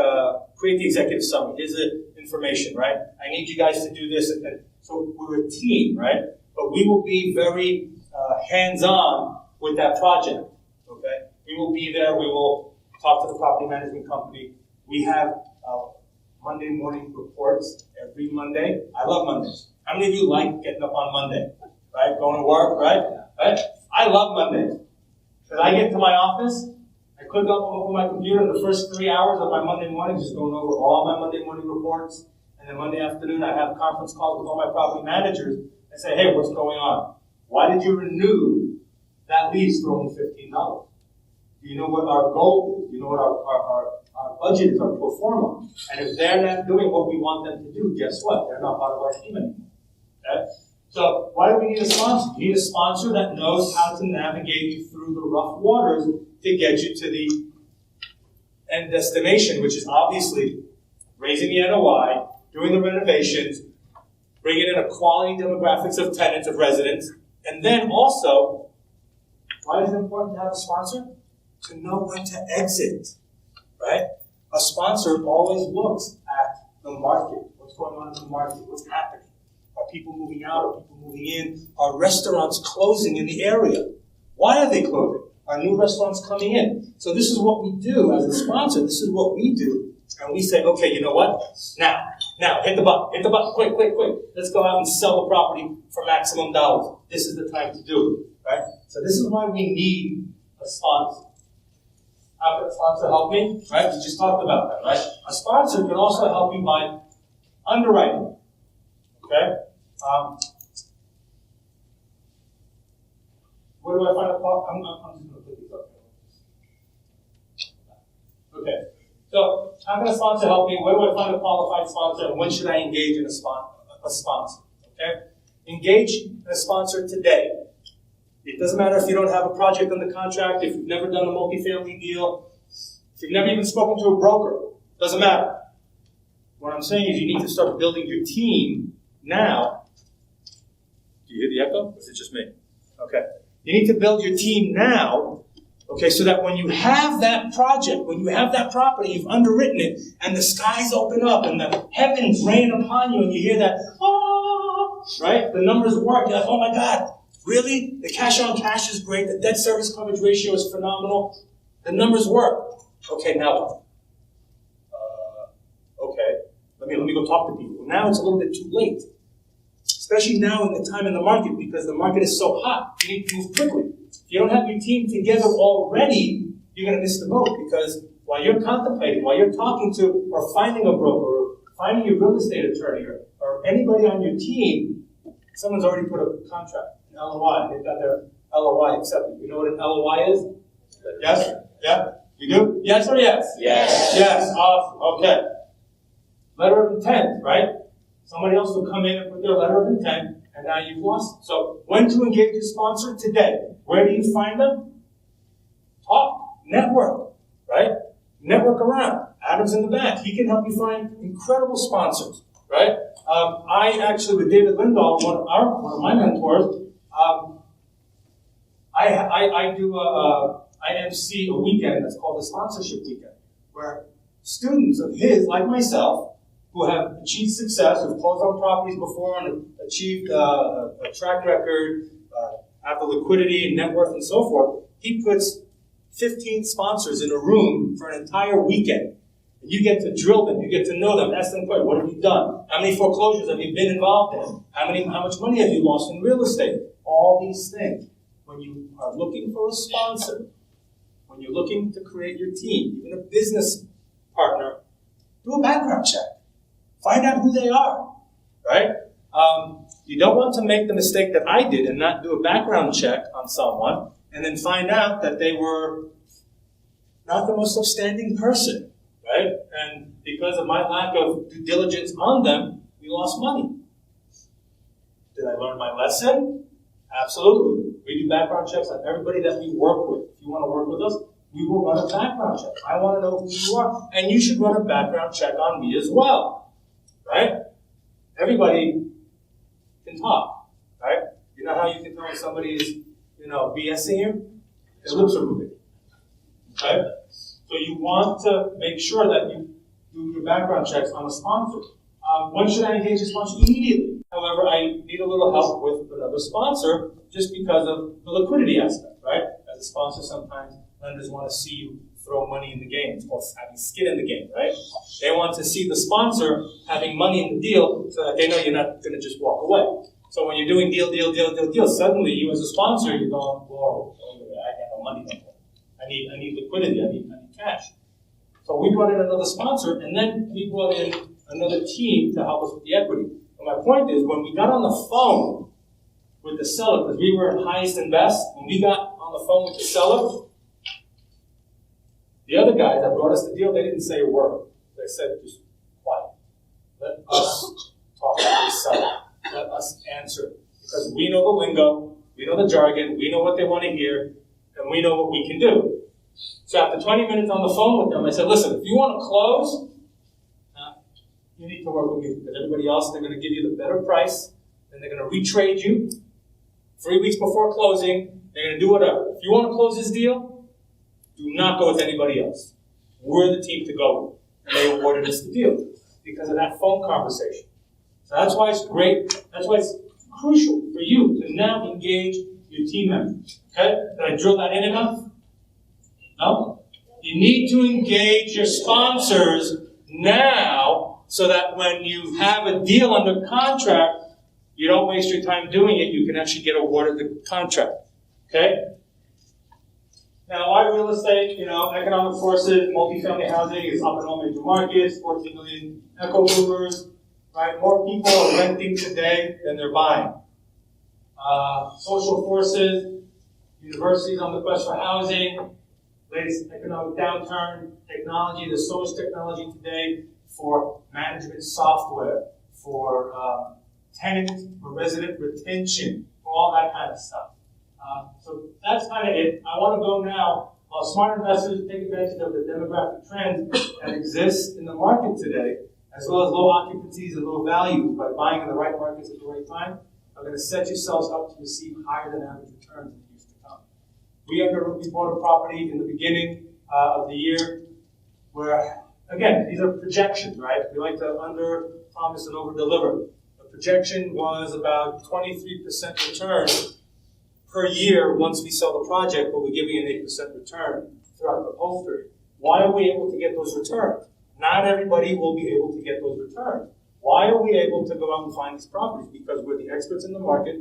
create the executive summary. Here's the information, right? I need you guys to do this. And so we're a team, right? But we will be very hands-on with that project, okay? We will be there. We will talk to the property management company. We have Monday morning reports every Monday. I love Mondays. How many of you like getting up on Monday, right? Going to work, right? I love Mondays. Because I get to my office, I click up, open my computer, and the first 3 hours of my Monday morning just going over all my Monday morning reports. And then Monday afternoon, I have conference calls with all my property managers and say, hey, what's going on? Why did you renew that lease for only $15? Do you know what our goal is? Do you know what our budget is, our pro forma? And if they're not doing what we want them to do, guess what? They're not part of our team anymore. Okay? So why do we need a sponsor? We need a sponsor that knows how to navigate you through the rough waters to get you to the end destination, which is obviously raising the NOI, doing the renovations, bringing in a quality demographics of tenants, of residents, and then also, why is it important to have a sponsor? To know when to exit, right? A sponsor always looks at the market. What's going on in the market? What's happening? Are people moving out? Are people moving in? Are restaurants closing in the area? Why are they closing? Are new restaurants coming in? So this is what we do as a sponsor. This is what we do. And we say, okay, you know what? Now, hit the button, quick. Let's go out and sell the property for maximum dollars. This is the time to do it, right? So this is why we need a sponsor. How can a sponsor help me? Right? We just talked about that, right? A sponsor can also help you by underwriting. Okay? Where do I find a sponsor? I'm just going to put these up here. Okay. So, how can a sponsor help me? Where do I find a qualified sponsor? And when should I engage in a sponsor? Okay? Engage in a sponsor today. It doesn't matter if you don't have a project under contract, if you've never done a multifamily deal, if you've never even spoken to a broker. Doesn't matter. What I'm saying is you need to start building your team now. Do you hear the echo? Or is it just me? Okay. You need to build your team now Okay, so that when you have that project, when you have that property, you've underwritten it, and the skies open up, and the heavens rain upon you, and you hear that, oh, right? The numbers work. You're like, oh my God, really? The cash on cash is great. The debt service coverage ratio is phenomenal. The numbers work. Okay, now what? Okay, let me go talk to people. Now it's a little bit too late. Especially now in the time in the market, because the market is so hot. You need to move quickly. If you don't have your team together already, you're going to miss the boat, because while you're contemplating, while you're talking to or finding a broker or finding a real estate attorney or anybody on your team, someone's already put a contract, an LOI. They've got their LOI accepted. You know what an LOI is? Yes? Yeah? You do? Yes or yes? Yes. Yes. Awesome. Okay. Letter of intent, right? Somebody else will come in and put their letter of intent, and now you've lost it. So when to engage a sponsor? Today. Where do you find them? Talk. Network. Right? Network around. Adam's in the back. He can help you find incredible sponsors. Right? I actually, with David Lindahl, one of my mentors, I MC a weekend that's called the Sponsorship Weekend, where students of his, like myself, who have achieved success, who've closed on properties before and achieved a track record, have the liquidity and net worth and so forth, he puts 15 sponsors in a room for an entire weekend. And you get to drill them, you get to know them, ask them questions. What have you done? How many foreclosures have you been involved in? How much money have you lost in real estate? All these things. When you are looking for a sponsor, when you're looking to create your team, even a business partner, do a background check. Find out who they are, right? You don't want to make the mistake that I did and not do a background check on someone and then find out that they were not the most upstanding person, right? And because of my lack of due diligence on them, we lost money. Did I learn my lesson? Absolutely. We do background checks on everybody that we work with. If you want to work with us, we will run a background check. I want to know who you are. And you should run a background check on me as well. Right? Everybody can talk, right? You know how you can tell when somebody is, BSing you? Their lips are moving, right? So you want to make sure that you do your background checks on a sponsor. When should I engage a sponsor? Immediately. However, I need a little help with another sponsor just because of the liquidity aspect, right? As a sponsor, sometimes lenders want to see you throw money in the game. It's called having skin in the game, right? They want to see the sponsor having money in the deal so that they know you're not going to just walk away. So when you're doing deal, suddenly you as a sponsor, you're going, whoa, I got no money no more. I need liquidity, I need cash. So we brought in another sponsor, and then we brought in another team to help us with the equity. And my point is, when we got on the phone with the seller, because we were in highest and best, when we got on the phone with the seller, the other guys that brought us the deal, they didn't say a word. They said, just quiet. Let us talk to the seller. Let us answer. Because we know the lingo, we know the jargon, we know what they want to hear, and we know what we can do. So after 20 minutes on the phone with them, I said, listen, if you want to close, you need to work with me. Because everybody else, they're going to give you the better price, and they're going to retrade you 3 weeks before closing. They're going to do whatever. If you want to close this deal, do not go with anybody else. We're the team to go with. And they awarded us the deal because of that phone conversation. So that's why it's great. That's why it's crucial for you to now engage your team members. Okay? Did I drill that in enough? No? You need to engage your sponsors now so that when you have a deal under contract, you don't waste your time doing it. You can actually get awarded the contract. Okay? Now, why real estate? Economic forces, multifamily housing is up in all major markets, 14 million echo boomers, right? More people are renting today than they're buying. Social forces, universities on the quest for housing, latest economic downturn, technology. There's so much technology today for management software, for tenant or resident retention, for all that kind of stuff. So that's kind of it. I want to go now. Smart investors take advantage of the demographic trends that exist in the market today, as well as low occupancies and low values by buying in the right markets at the right time. Are going to set yourselves up to receive higher than average returns in the years to come. We bought a property in the beginning of the year where, again, these are projections, right? We like to under-promise and over-deliver. The projection was about 23% return per year once we sell the project, but we're giving an 8% return throughout the whole period. Why are we able to get those returns? Not everybody will be able to get those returns. Why are we able to go out and find these properties? Because we're the experts in the market.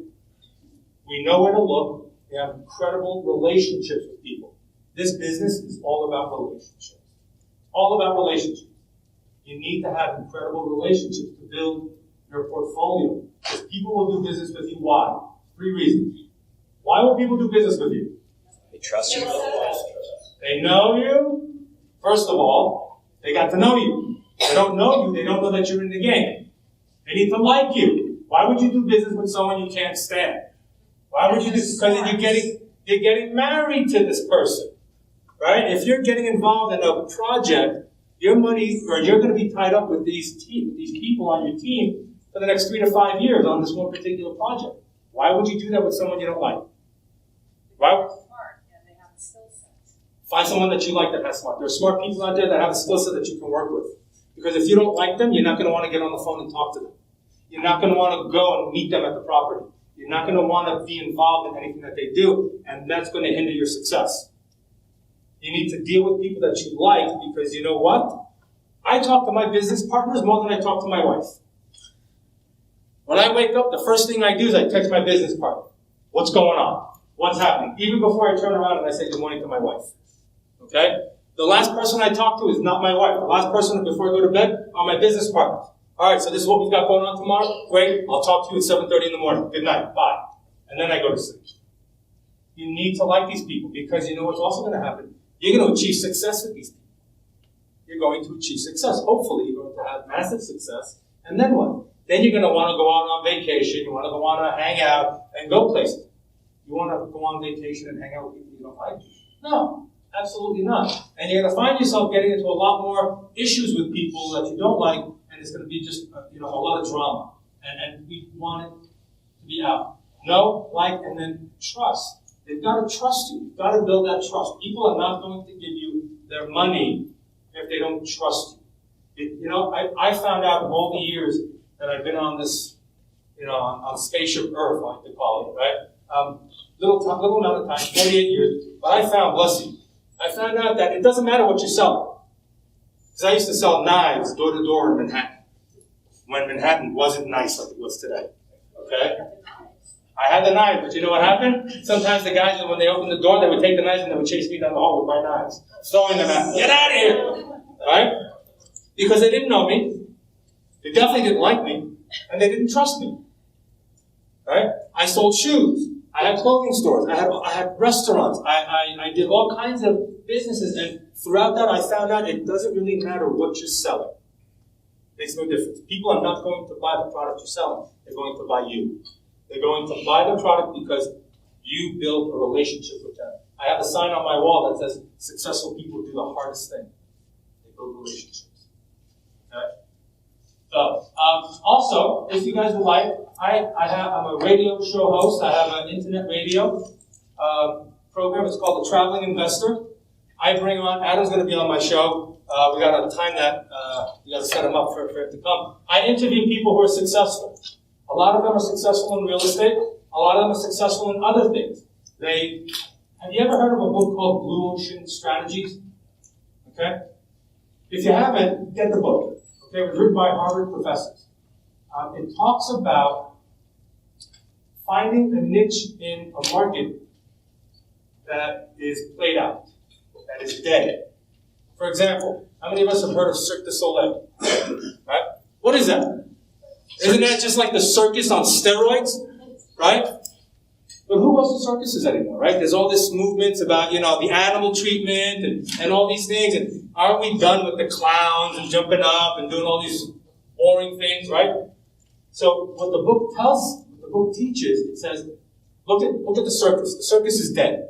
We know where to look. We have incredible relationships with people. This business is all about relationships. All about relationships. You need to have incredible relationships to build your portfolio. Because people will do business with you. Why? 3 reasons. Why will people do business with you? They trust you. They know you. First of all, they got to know you. They don't know you. They don't know that you're in the game. They need to like you. Why would you do business with someone you can't stand? Why would you do? Because you're getting married to this person, right? If you're getting involved in a project, your money, or you're going to be tied up with these people on your team for the next 3 to 5 years on this one particular project. Why would you do that with someone you don't like? Why? Smart, and they have a skill set. Find someone that you like that has smart. There are smart people out there that have a skill set that you can work with. Because if you don't like them, you're not going to want to get on the phone and talk to them. You're not going to want to go and meet them at the property. You're not going to want to be involved in anything that they do, and that's going to hinder your success. You need to deal with people that you like, because you know what? I talk to my business partners more than I talk to my wife. When I wake up, the first thing I do is I text my business partner. What's going on? What's happening? Even before I turn around and I say good morning to my wife. Okay? The last person I talk to is not my wife. The last person before I go to bed are my business partners. All right, so this is what we've got going on tomorrow. Great. I'll talk to you at 7:30 in the morning. Good night. Bye. And then I go to sleep. You need to like these people, because you know what's also going to happen? You're going to achieve success with these people. You're going to achieve success. Hopefully, you're going to have massive success. And then what? Then you're going to want to go out on vacation. You want to go on to hang out and go places. You want to go on vacation and hang out with people you don't like? No, absolutely not. And you're going to find yourself getting into a lot more issues with people that you don't like, and it's going to be just a lot of drama. And we want it to be out. Know, like, and then trust. They've got to trust you. You've got to build that trust. People are not going to give you their money if they don't trust you. I found out in all the years that I've been on this, on spaceship Earth, I like to call it, right? Little amount of time, 48 years. But I found, bless you, I found out that it doesn't matter what you sell. Because I used to sell knives door to door in Manhattan, when Manhattan wasn't nice like it was today. Okay? I had the knife, but you know what happened? Sometimes the guys, when they opened the door, they would take the knives and they would chase me down the hall with my knives, throwing them at me. Get out of here! Right? Because they didn't know me. They definitely didn't like me. And they didn't trust me. Right? I sold shoes. I had clothing stores. I had restaurants. I did all kinds of businesses. And throughout that, I found out it doesn't really matter what you're selling. It makes no difference. People are not going to buy the product you're selling. They're going to buy you. They're going to buy the product because you build a relationship with them. I have a sign on my wall that says, successful people do the hardest thing. They build relationships. Okay? So, also, if you guys would like, I'm a radio show host. I have an internet radio program. It's called The Traveling Investor. I bring on, Adam's going to be on my show. We got to time that. We got to set him up for him to come. I interview people who are successful. A lot of them are successful in real estate. A lot of them are successful in other things. Have you ever heard of a book called Blue Ocean Strategies? Okay? If you haven't, get the book. Okay, it was written by Harvard professors. It talks about finding a niche in a market that is played out, that is dead. For example, how many of us have heard of Cirque du Soleil? Right? What is that? Isn't that just like the circus on steroids? Right? But who goes to circuses anymore, right? There's all this movements about, the animal treatment and all these things. And aren't we done with the clowns and jumping up and doing all these boring things, right? So what the book teaches, it says, look at the circus. The circus is dead.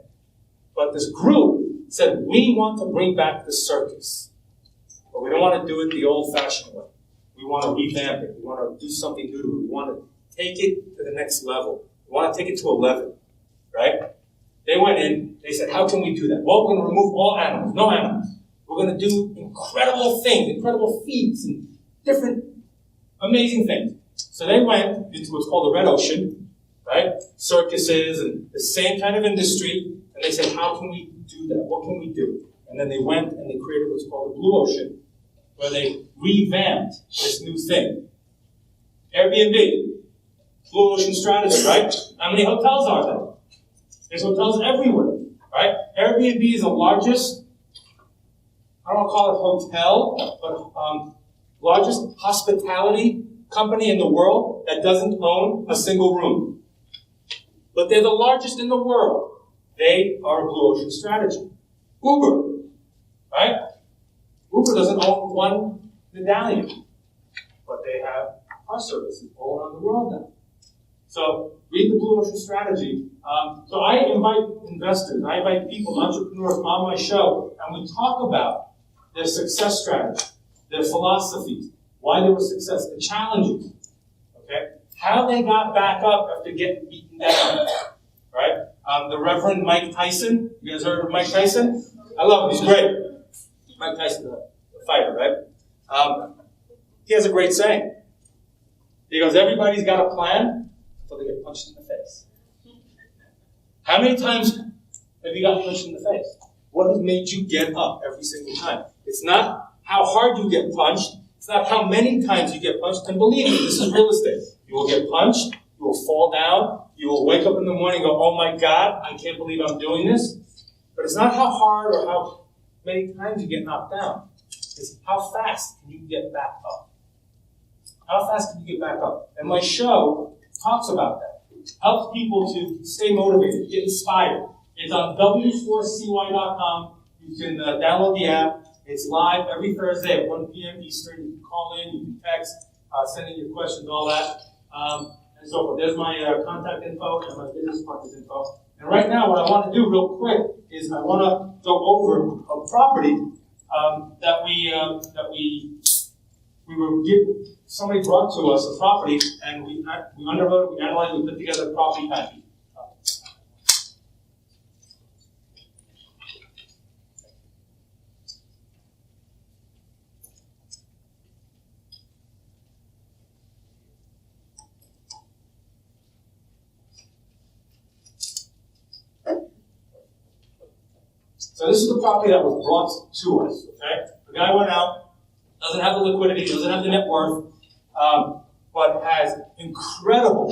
But this group said, we want to bring back the circus. But we don't want to do it the old-fashioned way. We want to revamp it. We want to do something new to it. We want to take it to the next level. We want to take it to 11, right? They went in, they said, how can we do that? Well, we're going to remove all animals, no animals. We're going to do incredible things, incredible feats, and different amazing things. So they went into what's called the red ocean, right? Circuses and the same kind of industry. And they said, how can we do that? What can we do? And then they went and they created what's called the blue ocean, where they revamped this new thing. Airbnb, blue ocean strategy, right? How many hotels are there? There's hotels everywhere, right? Airbnb is the largest, I don't want to call it hotel, but largest hospitality company in the world that doesn't own a single room. But they're the largest in the world. They are a blue ocean strategy. Uber, right? Uber doesn't own one medallion, but they have our services all around the world now. So read the blue ocean strategy. So I invite investors, I invite people, entrepreneurs on my show, and we talk about their success strategy, their philosophies, why they were successful, the challenges, okay? How they got back up after getting beaten down, right? The Reverend Mike Tyson, you guys heard of Mike Tyson? I love him, he's great. Mike Tyson, the fighter, right? He has a great saying. He goes, everybody's got a plan until they get punched in the face. How many times have you got punched in the face? What has made you get up every single time? It's not how hard you get punched. It's not how many times you get punched. And believe me, this is real estate. You will get punched. You will fall down. You will wake up in the morning and go, oh my God, I can't believe I'm doing this. But it's not how hard or how many times you get knocked down. It's how fast can you get back up. How fast can you get back up? And my show talks about that. Helps people to stay motivated, get inspired. It's on w4cy.com. You can download the app. It's live every Thursday at 1 p.m. Eastern. You can call in, you can text, send in your questions, all that, and so forth. There's my contact info and my business partner's info. And right now, what I want to do real quick is I want to go over a property that we were given. Somebody brought to us a property, and we underwrote it, we analyzed it, we put together a property package. So this is the property that was brought to us, okay? The guy went out, doesn't have the liquidity, doesn't have the net worth, but has incredible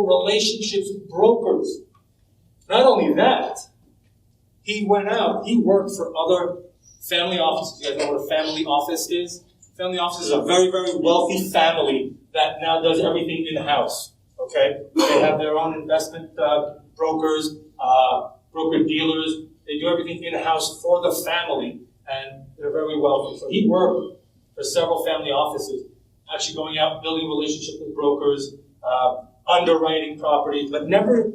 relationships with brokers. Not only that, he went out, he worked for other family offices. You guys know what a family office is? Family office is a very, very wealthy family that now does everything in-house, okay? They have their own investment brokers, broker dealers. They do everything in-house for the family, and they're very wealthy. So he worked for several family offices, actually going out, building relationships with brokers, underwriting properties, but never,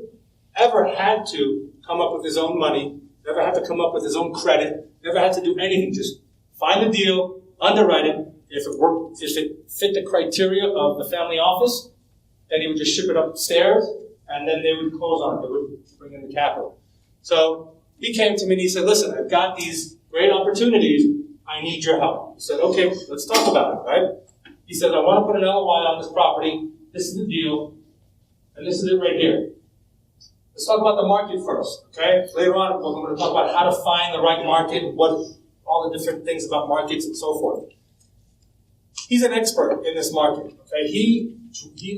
ever had to come up with his own money, never had to come up with his own credit, never had to do anything. Just find the deal, underwrite it. If it worked, if it fit the criteria of the family office, then he would just ship it upstairs, and then they would close on it. They would bring in the capital. So he came to me and he said, listen, I've got these great opportunities. I need your help. He said, okay, let's talk about it, right? He said, I want to put an LOI on this property. This is the deal. And this is it right here. Let's talk about the market first, okay? Later on, we're going to talk about how to find the right market, what all the different things about markets and so forth. He's an expert in this market, okay? He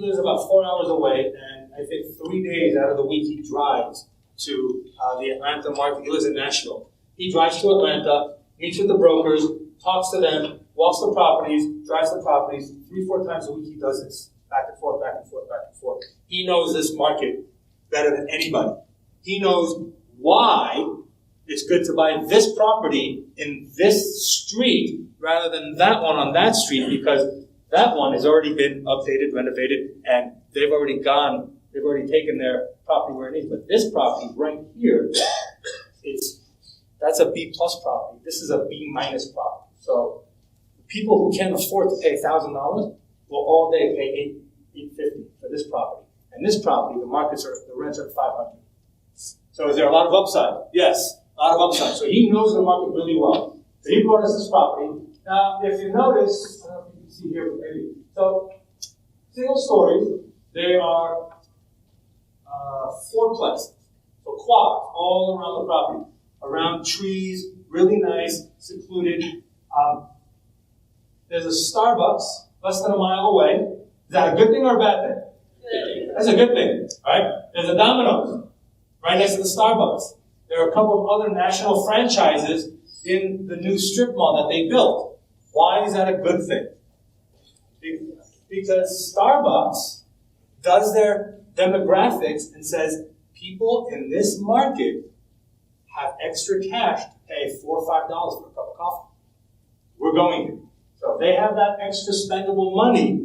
lives about 4 hours away, and I think 3 days out of the week he drives to the Atlanta market. He lives in Nashville. He drives to Atlanta, meets with the brokers, talks to them, walks the properties, drives the properties. 3-4 times a week he does this. Back and forth, back and forth, back and forth. He knows this market better than anybody. He knows why it's good to buy this property in this street rather than that one on that street, because that one has already been updated, renovated, and they've already taken their property where it is. But this property right here, that's a B plus property. This is a B minus property. So people who can't afford to pay $1,000 will all day pay $850 for this property. And this property, the rents are $500. So is there a lot of upside? Yes, a lot of upside. So he knows the market really well. So he brought us this property. Now, if you notice, I don't know if you can see here, but maybe. So, single stories, they are fourplexes. So quads all around the property, around trees, really nice, secluded. There's a Starbucks less than a mile away. Is that a good thing or a bad thing? Good. That's a good thing, right? There's a Domino's right next to the Starbucks. There are a couple of other national franchises in the new strip mall that they built. Why is that a good thing? Because Starbucks does their demographics and says, people in this market have extra cash to pay $4 or $5 for a cup of coffee. We're going here. So if they have that extra spendable money,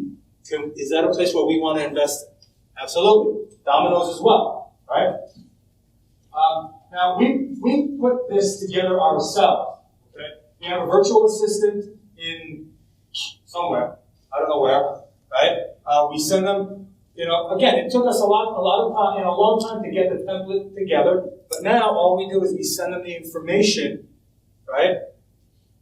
is that a place where we want to invest in? Absolutely. Domino's as well, right? Now, we put this together ourselves. Okay? We have a virtual assistant in somewhere. I don't know where, right? We send them, again, it took us a lot of time, a long time to get the template together. But now all we do is we send them the information, right?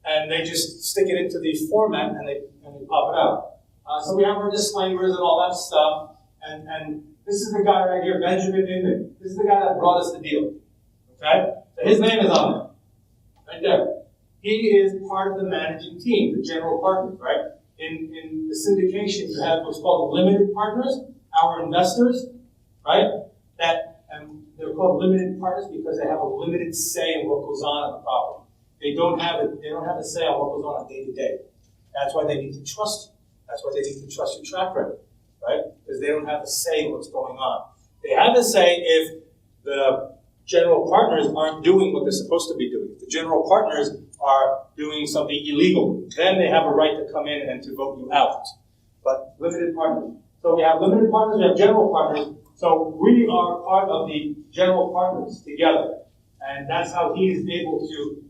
And they just stick it into the format and they pop it out. So we have our disclaimers and all that stuff. And this is the guy right here, Benjamin Inman. This is the guy that brought us the deal. Okay? So his name is on there. Right there. He is part of the managing team, the general partner, right? In the syndication, you have what's called limited partners, our investors, right? And they're called limited partners because they have a limited say in what goes on the property. They don't have a say on what goes on day to day. That's why they need to trust you. That's why they need to trust your track record, right? Because they don't have a say in what's going on. They have a say if the general partners aren't doing what they're supposed to be doing. If the general partners are doing something illegal, then they have a right to come in and to vote you out. But limited partners. So we have limited partners, we have general partners. So we are part of the general partners together. And that's how he is able to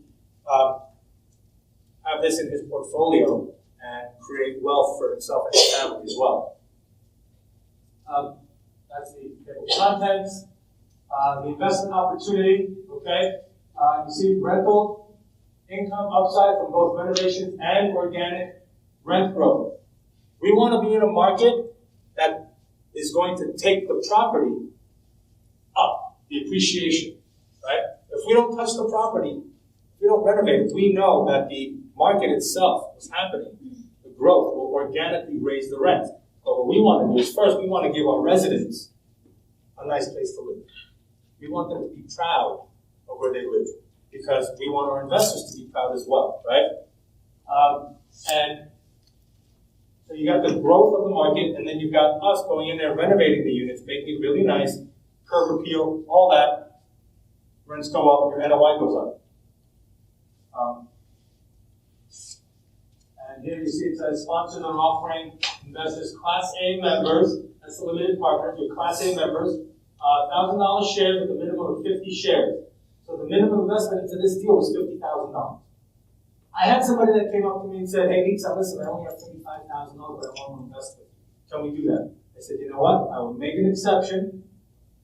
have this in his portfolio and create wealth for himself and his family as well. That's the table of contents. The investment opportunity, okay? You see rental income upside from both renovations and organic rent growth. We want to be in a market that is going to take the property up, the appreciation, right? If we don't touch the property, if we don't renovate it, we know that the market itself, what's happening, the growth will organically raise the rent. But what we want to do is first, we want to give our residents a nice place to live. We want them to be proud of where they live because we want our investors to be proud as well, right? And so you got the growth of the market, and then you've got us going in there, renovating the units, making it really nice, curb appeal, all that. Rents go up, your NOI goes up. And here you see it says sponsors are offering investors Class A members, that's the limited partners, your Class A members, $1,000 shares with a minimum of 50 shares. So the minimum investment into this deal was $50,000. I had somebody that came up to me and said, hey, Nitzan, listen, I only have $35,000, but I want to invest it. Can we do that? I said, you know what? I will make an exception.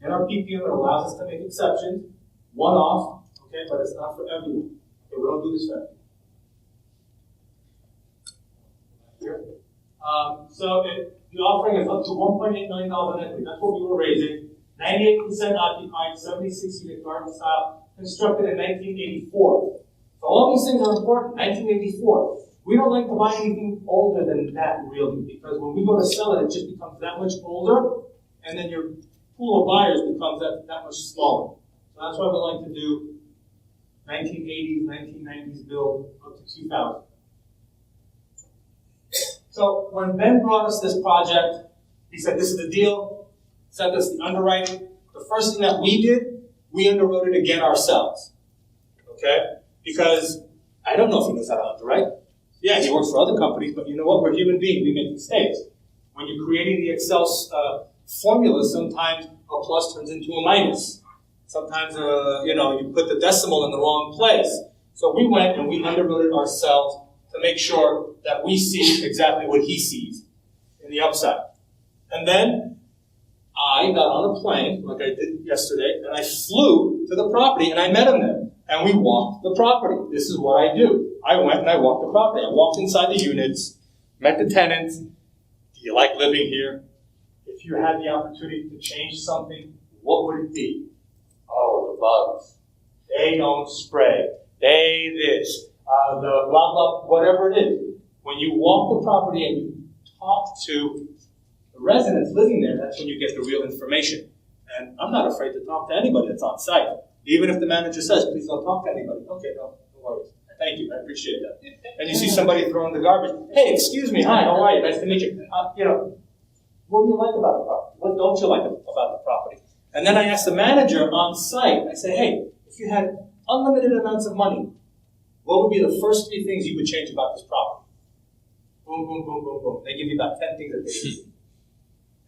In our PPM, it allows us to make exceptions, one-off, okay, but it's not for everyone. Okay, we don't do this for everyone. The offering is up to $1.8 million in equity. That's what we were raising. 98% occupied, 76-unit garden style, constructed in 1984. So all these things are important. 1984. We don't like to buy anything older than that, really, because when we go to sell it, it just becomes that much older, and then your pool of buyers becomes that much smaller. So that's why we like to do 1980s, 1990s build up to 2000. So when Ben brought us this project, he said, this is the deal, sent us the underwriting. The first thing that we did, we underwrote it again ourselves. Okay? Because I don't know if he knows how to underwrite. Yeah, he works for other companies, but you know what? We're human beings. We make mistakes. When you're creating the Excel formula, sometimes a plus turns into a minus. Sometimes, you put the decimal in the wrong place. So we went and we underwrote it ourselves to make sure that we see exactly what he sees in the upside. And then I got on a plane, like I did yesterday, and I flew to the property, and I met him there. And we walked the property. This is what I do. I went and I walked the property. I walked inside the units, met the tenants. Do you like living here? If you had the opportunity to change something, what would it be? Oh, the bugs. They don't spray. They this. The blah, blah, whatever it is. When you walk the property and you talk to the residents living there, that's when you get the real information. And I'm not afraid to talk to anybody that's on site. Even if the manager says, please don't talk to anybody. Okay, no worries. Thank you, I appreciate that. And you see somebody throwing the garbage. Hey, excuse me, hi, how are you? Nice to meet you. What do you like about the property? What don't you like about the property? And then I ask the manager on site, I say, hey, if you had unlimited amounts of money, what would be the first 3 things you would change about this property? Boom, boom, boom, boom, boom. They give you about 10 things that they do.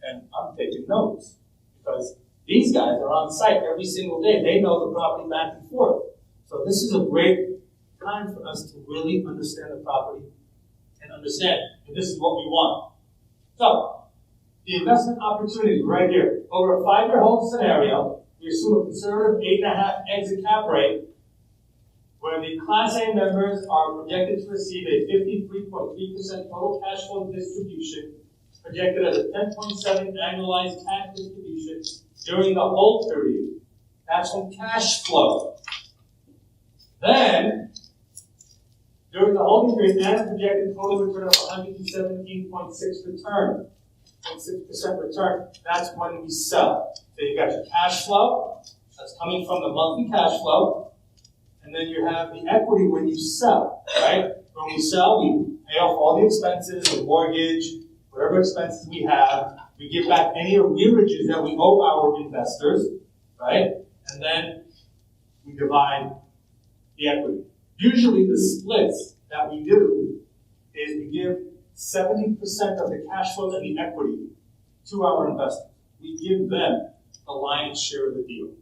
And I'm taking notes because these guys are on site every single day. They know the property back and forth. So this is a great time for us to really understand the property and understand that this is what we want. So, the investment opportunity right here. Over a 5-year hold scenario, we assume a conservative 8.5 exit cap rate where the Class A members are projected to receive a 53.3% total cash flow distribution projected as a 10.7 annualized cash distribution during the hold period. That's from cash flow. Then, during the holding period, and a projected total return of 117.6 return, 0.6% return. That's when we sell. So you got your cash flow, that's coming from the monthly cash flow, and then you have the equity when you sell, right? When we sell, we pay off all the expenses, the mortgage, whatever expenses we have. We give back any arrearages that we owe our investors, right? And then we divide the equity. Usually the splits that we do is we give 70% of the cash flow and the equity to our investors. We give them the lion's share of the deal,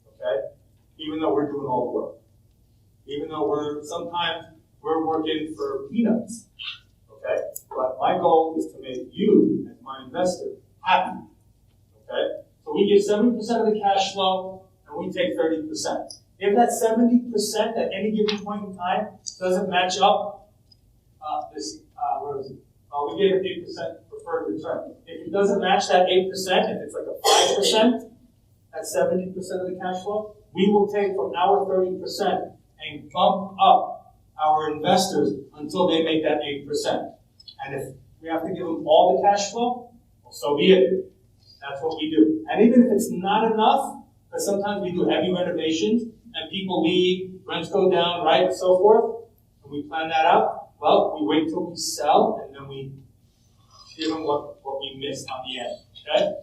okay? Even though we're doing all the work. Even though sometimes we're working for peanuts, okay? But my goal is to make you, as my investor, happy, okay? So we give 70% of the cash flow, and we take 30%. If that 70% at any given point in time doesn't match up, where is it? We gave it 8% preferred return. If it doesn't match that 8%, if it's like a 5%, that's 70% of the cash flow, we will take from our 30% and bump up our investors until they make that 8%. And if we have to give them all the cash flow, well, so be it. That's what we do. And even if it's not enough, because sometimes we do heavy renovations and people leave, rents go down, right, and so forth, and we plan that out, well, we wait till we sell and then we give them what we missed on the end, okay?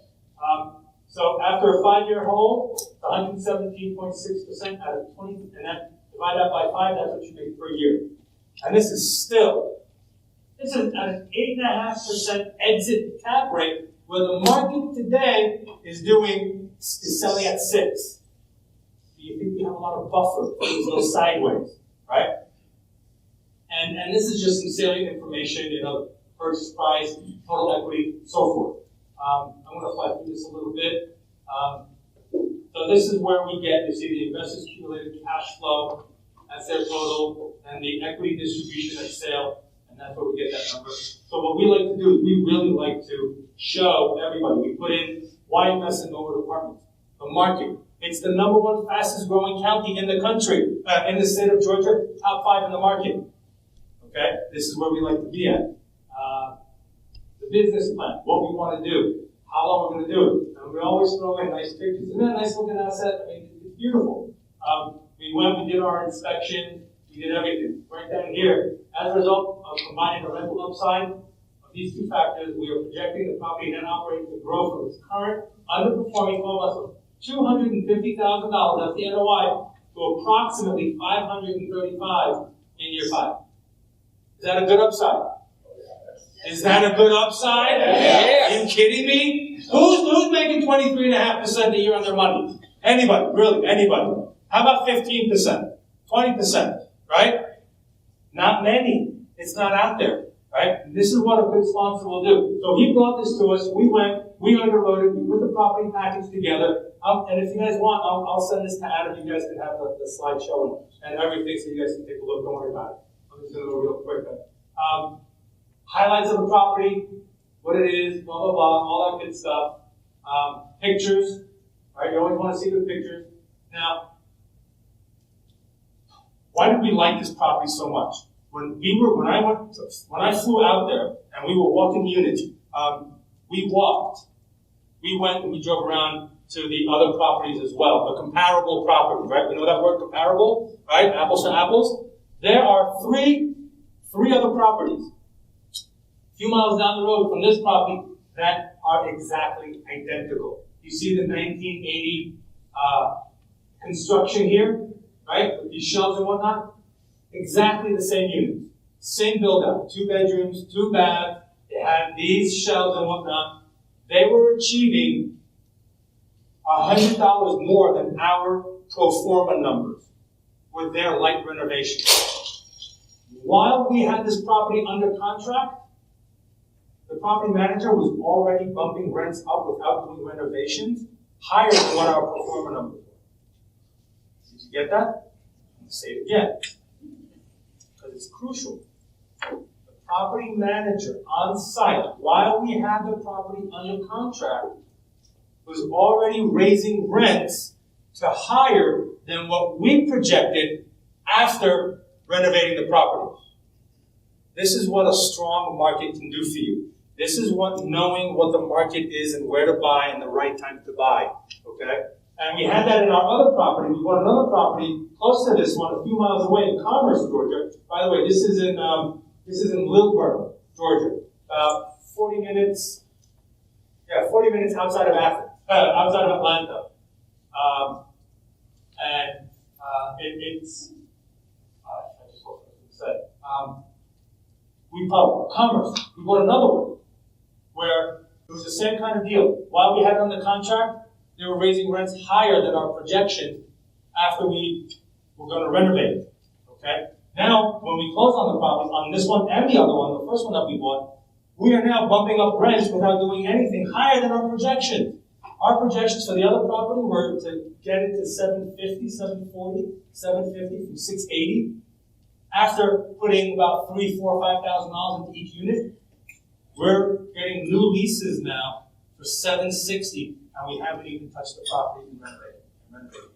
So after a 5-year hold, it's 117.6% out of 20, and that divide that by 5, that's what you make per year. And this is at an 8.5% exit cap rate, where the market today is selling at 6. Do you think we have a lot of buffer for these go sideways, right? And this is just some salient information, purchase price, total equity, so forth. I'm going to fly through this a little bit. So this is where we get, you see the investors' accumulated cash flow, that's their total, and the equity distribution at sale, and that's where we get that number. So what we like to do is we really like to show everybody. We put in why invest in Millwood Apartments. The market. It's the #1 fastest growing county in the country, in the state of Georgia, top 5 in the market. Okay, this is where we like to be at. The business plan, what we want to do, how long we're going to do it. And we always throw in nice pictures. Isn't that a nice looking asset? I mean, it's beautiful. We did our inspection, we did everything. Right down here, as a result of combining the rental upside of these two factors, we are projecting the property net operating to grow from its current underperforming 12 months of $250,000, that's the NOI, to approximately $535 in year 5. Is that a good upside? Is that a good upside? Yeah. Are you kidding me? Who's making 23.5% a year on their money? Anybody, really, anybody. How about 15%? 20%, right? Not many. It's not out there, right? And this is what a good sponsor will do. So he brought this to us. We went, we underwrote it, we put the property package together. And if you guys want, I'll send this to Adam. You guys can have the slide showing and everything, so you guys can take a look. Don't worry about it. I'm just going to go real quick. Highlights of the property, what it is, blah, blah, blah, all that good stuff. Pictures, right? You always want to see good pictures. Now, why did we like this property so much? When I flew out there and we were walking units, we went and we drove around to the other properties as well, the comparable properties, right? We know that word comparable, right? Apples to apples. There are three other properties a few miles down the road from this property that are exactly identical. You see the 1980 construction here, right? With these shelves and whatnot. Exactly the same units. Same build out. 2 bedrooms, 2 baths. They had these shelves and whatnot. They were achieving $100 more than our pro forma numbers with their light renovation. While we had this property under contract, the property manager was already bumping rents up without doing renovations higher than what our pro forma numbers were. Did you get that? I'm going to say it again, because it's crucial. The property manager on site, while we had the property under contract, was already raising rents to higher than what we projected after renovating the property. This is what a strong market can do for you. This is what knowing what the market is and where to buy and the right time to buy. Okay? And we had that in our other property. We bought another property close to this one, a few miles away in Commerce, Georgia. By the way, this is in Lilburn, Georgia. 40 minutes outside of Athens, outside of Atlanta. It's I just what I was going to say. Commerce. We bought another one where it was the same kind of deal. While we had it under contract, they were raising rents higher than our projection after we were going to renovate it. Okay? Now, when we close on the property, on this one and the other one, the first one that we bought, we are now bumping up rents without doing anything higher than our projection. Our projections for the other property were to get it to $750, $740, $750 from $680. After putting about $3,000, $4,000, $5,000 into each unit, we're getting new leases now for $760, and we haven't even touched the property and renovated it.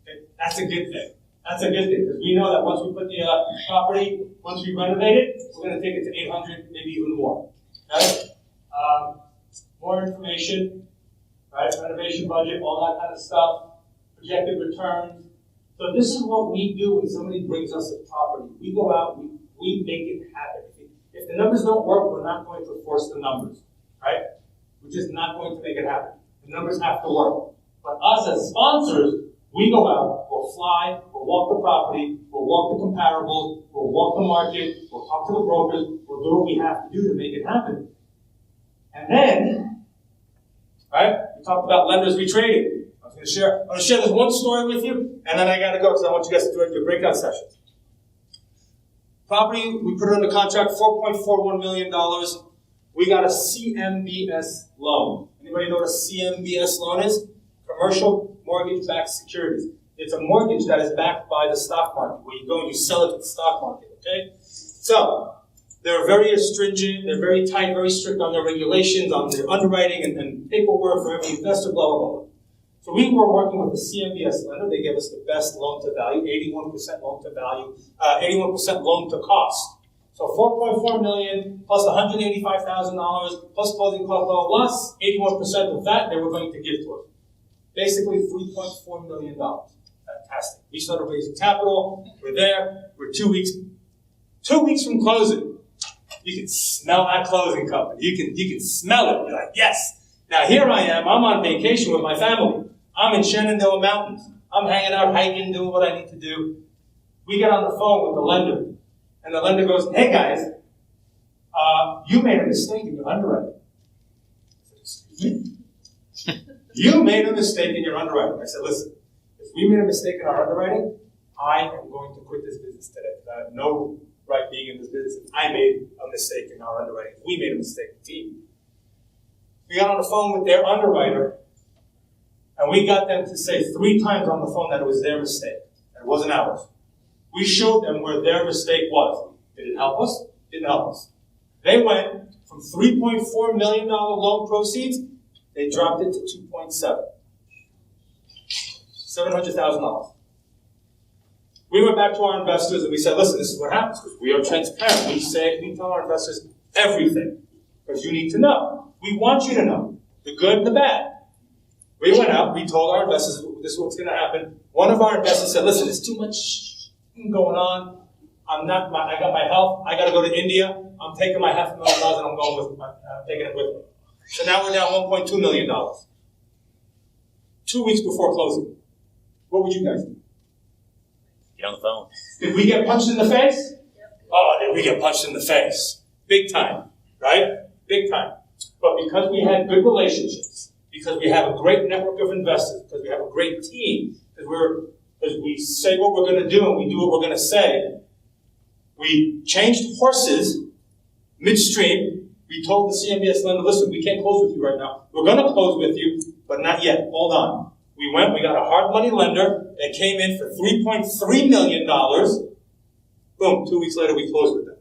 Okay? That's a good thing. That's a good thing, because we know that once we put the property, once we renovate it, we're going to take it to 800, maybe even more. Okay? More information, right? Renovation budget, all that kind of stuff, projected returns. So this is what we do when somebody brings us a property. We go out, we make it happen. If the numbers don't work, we're not going to force the numbers, right? We're just not going to make it happen. The numbers have to work. But us as sponsors, we go out, we'll fly, we'll walk the property, we'll walk the comparables, we'll walk the market, we'll talk to the brokers, we'll do what we have to do to make it happen. And then, right, we talked about lenders retrading. I'm going to share this one story with you, and then I got to go because I want you guys to do your breakout sessions. Property, we put it under contract, $4.41 million. We got a CMBS loan. Anybody know what a CMBS loan is? Commercial mortgage-backed securities. It's a mortgage that is backed by the stock market, where you go and you sell it to the stock market, okay? So, they're very stringent, they're very tight, very strict on their regulations, on their underwriting and paperwork for every investor, blah, blah, blah. So we were working with a CMBS lender. They gave us the best loan to value, 81% loan to value, 81% loan to cost. So $4.4 million plus $185,000 plus closing costs plus 81% of that they were going to give to us. Basically $3.4 million. Fantastic. We started raising capital. We're there. We're 2 weeks from closing. You can smell that closing company. You can smell it. You're like, yes. Now here I am. I'm on vacation with my family. I'm in Shenandoah Mountains. I'm hanging out, hiking, doing what I need to do. We get on the phone with the lender. And the lender goes, hey guys, you made a mistake in your underwriting. I said, excuse me? You made a mistake in your underwriting. I said, listen, if we made a mistake in our underwriting, I am going to quit this business today. I have no right, being in this business. I made a mistake in our underwriting. We made a mistake, the team. We got on the phone with their underwriter, and we got them to say 3 times on the phone that it was their mistake. It wasn't ours. We showed them where their mistake was. Did it help us? Didn't help us. They went from $3.4 million loan proceeds, they dropped it to 2.7. $700,000. We went back to our investors and we said, listen, this is what happens because we are transparent. We tell our investors everything because you need to know. We want you to know the good and the bad. We went out, we told our investors this is what's going to happen. One of our investors said, listen, there's too much going on. I got my health. I got to go to India. I'm taking my $500,000 and I'm going with taking it with me. So now we're down $1.2 million. 2 weeks before closing. What would you guys do? Get on the phone. Did we get punched in the face? Oh, did we get punched in the face? Big time, right? Big time. But because we had good relationships, because we have a great network of investors, because we have a great team, because we say what we're going to do and we do what we're going to say, we changed horses midstream. We told the CMBS lender, listen, we can't close with you right now. We're going to close with you, but not yet. Hold on. We got a hard money lender that came in for $3.3 million. Boom, 2 weeks later we closed with them.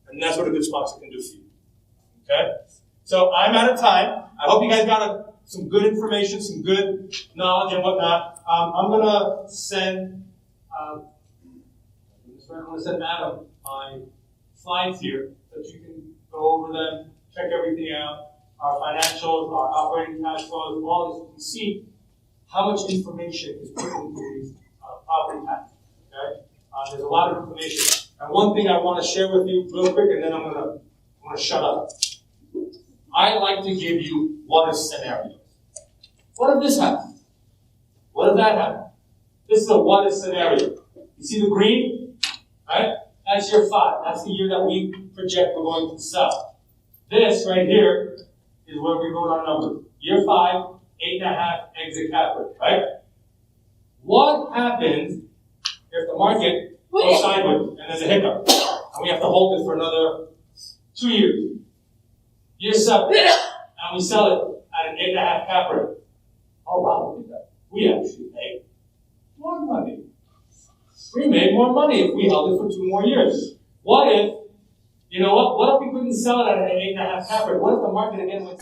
And that's what a good sponsor can do for you. Okay? So I'm out of time. I hope you guys got some good information, some good knowledge and whatnot. I'm going to send Adam my slides here so that you can go over them, check everything out, our financials, our operating cash flows, all this. You can see how much information is put into these property taxes. Okay? There's a lot of information. And one thing I want to share with you real quick, and then I'm going to shut up. I like to give you what-if scenarios. What if this happens? What if that happens? This is a what-if scenario. You see the green? Right? That's year 5. That's the year that we project we're going to sell. This right here is where we wrote our numbers. Year 5, 8.5 exit cap rate, right? What happens if the market goes sideways and there's a hiccup and we have to hold it for another 2 years? Year 7, and we sell it at an 8.5 cap rate. Oh wow, look at that. We actually made more money. We made more money if we held it for 2 more years. What if, what if we couldn't sell it at an 8.5 cap rate? What if the market again went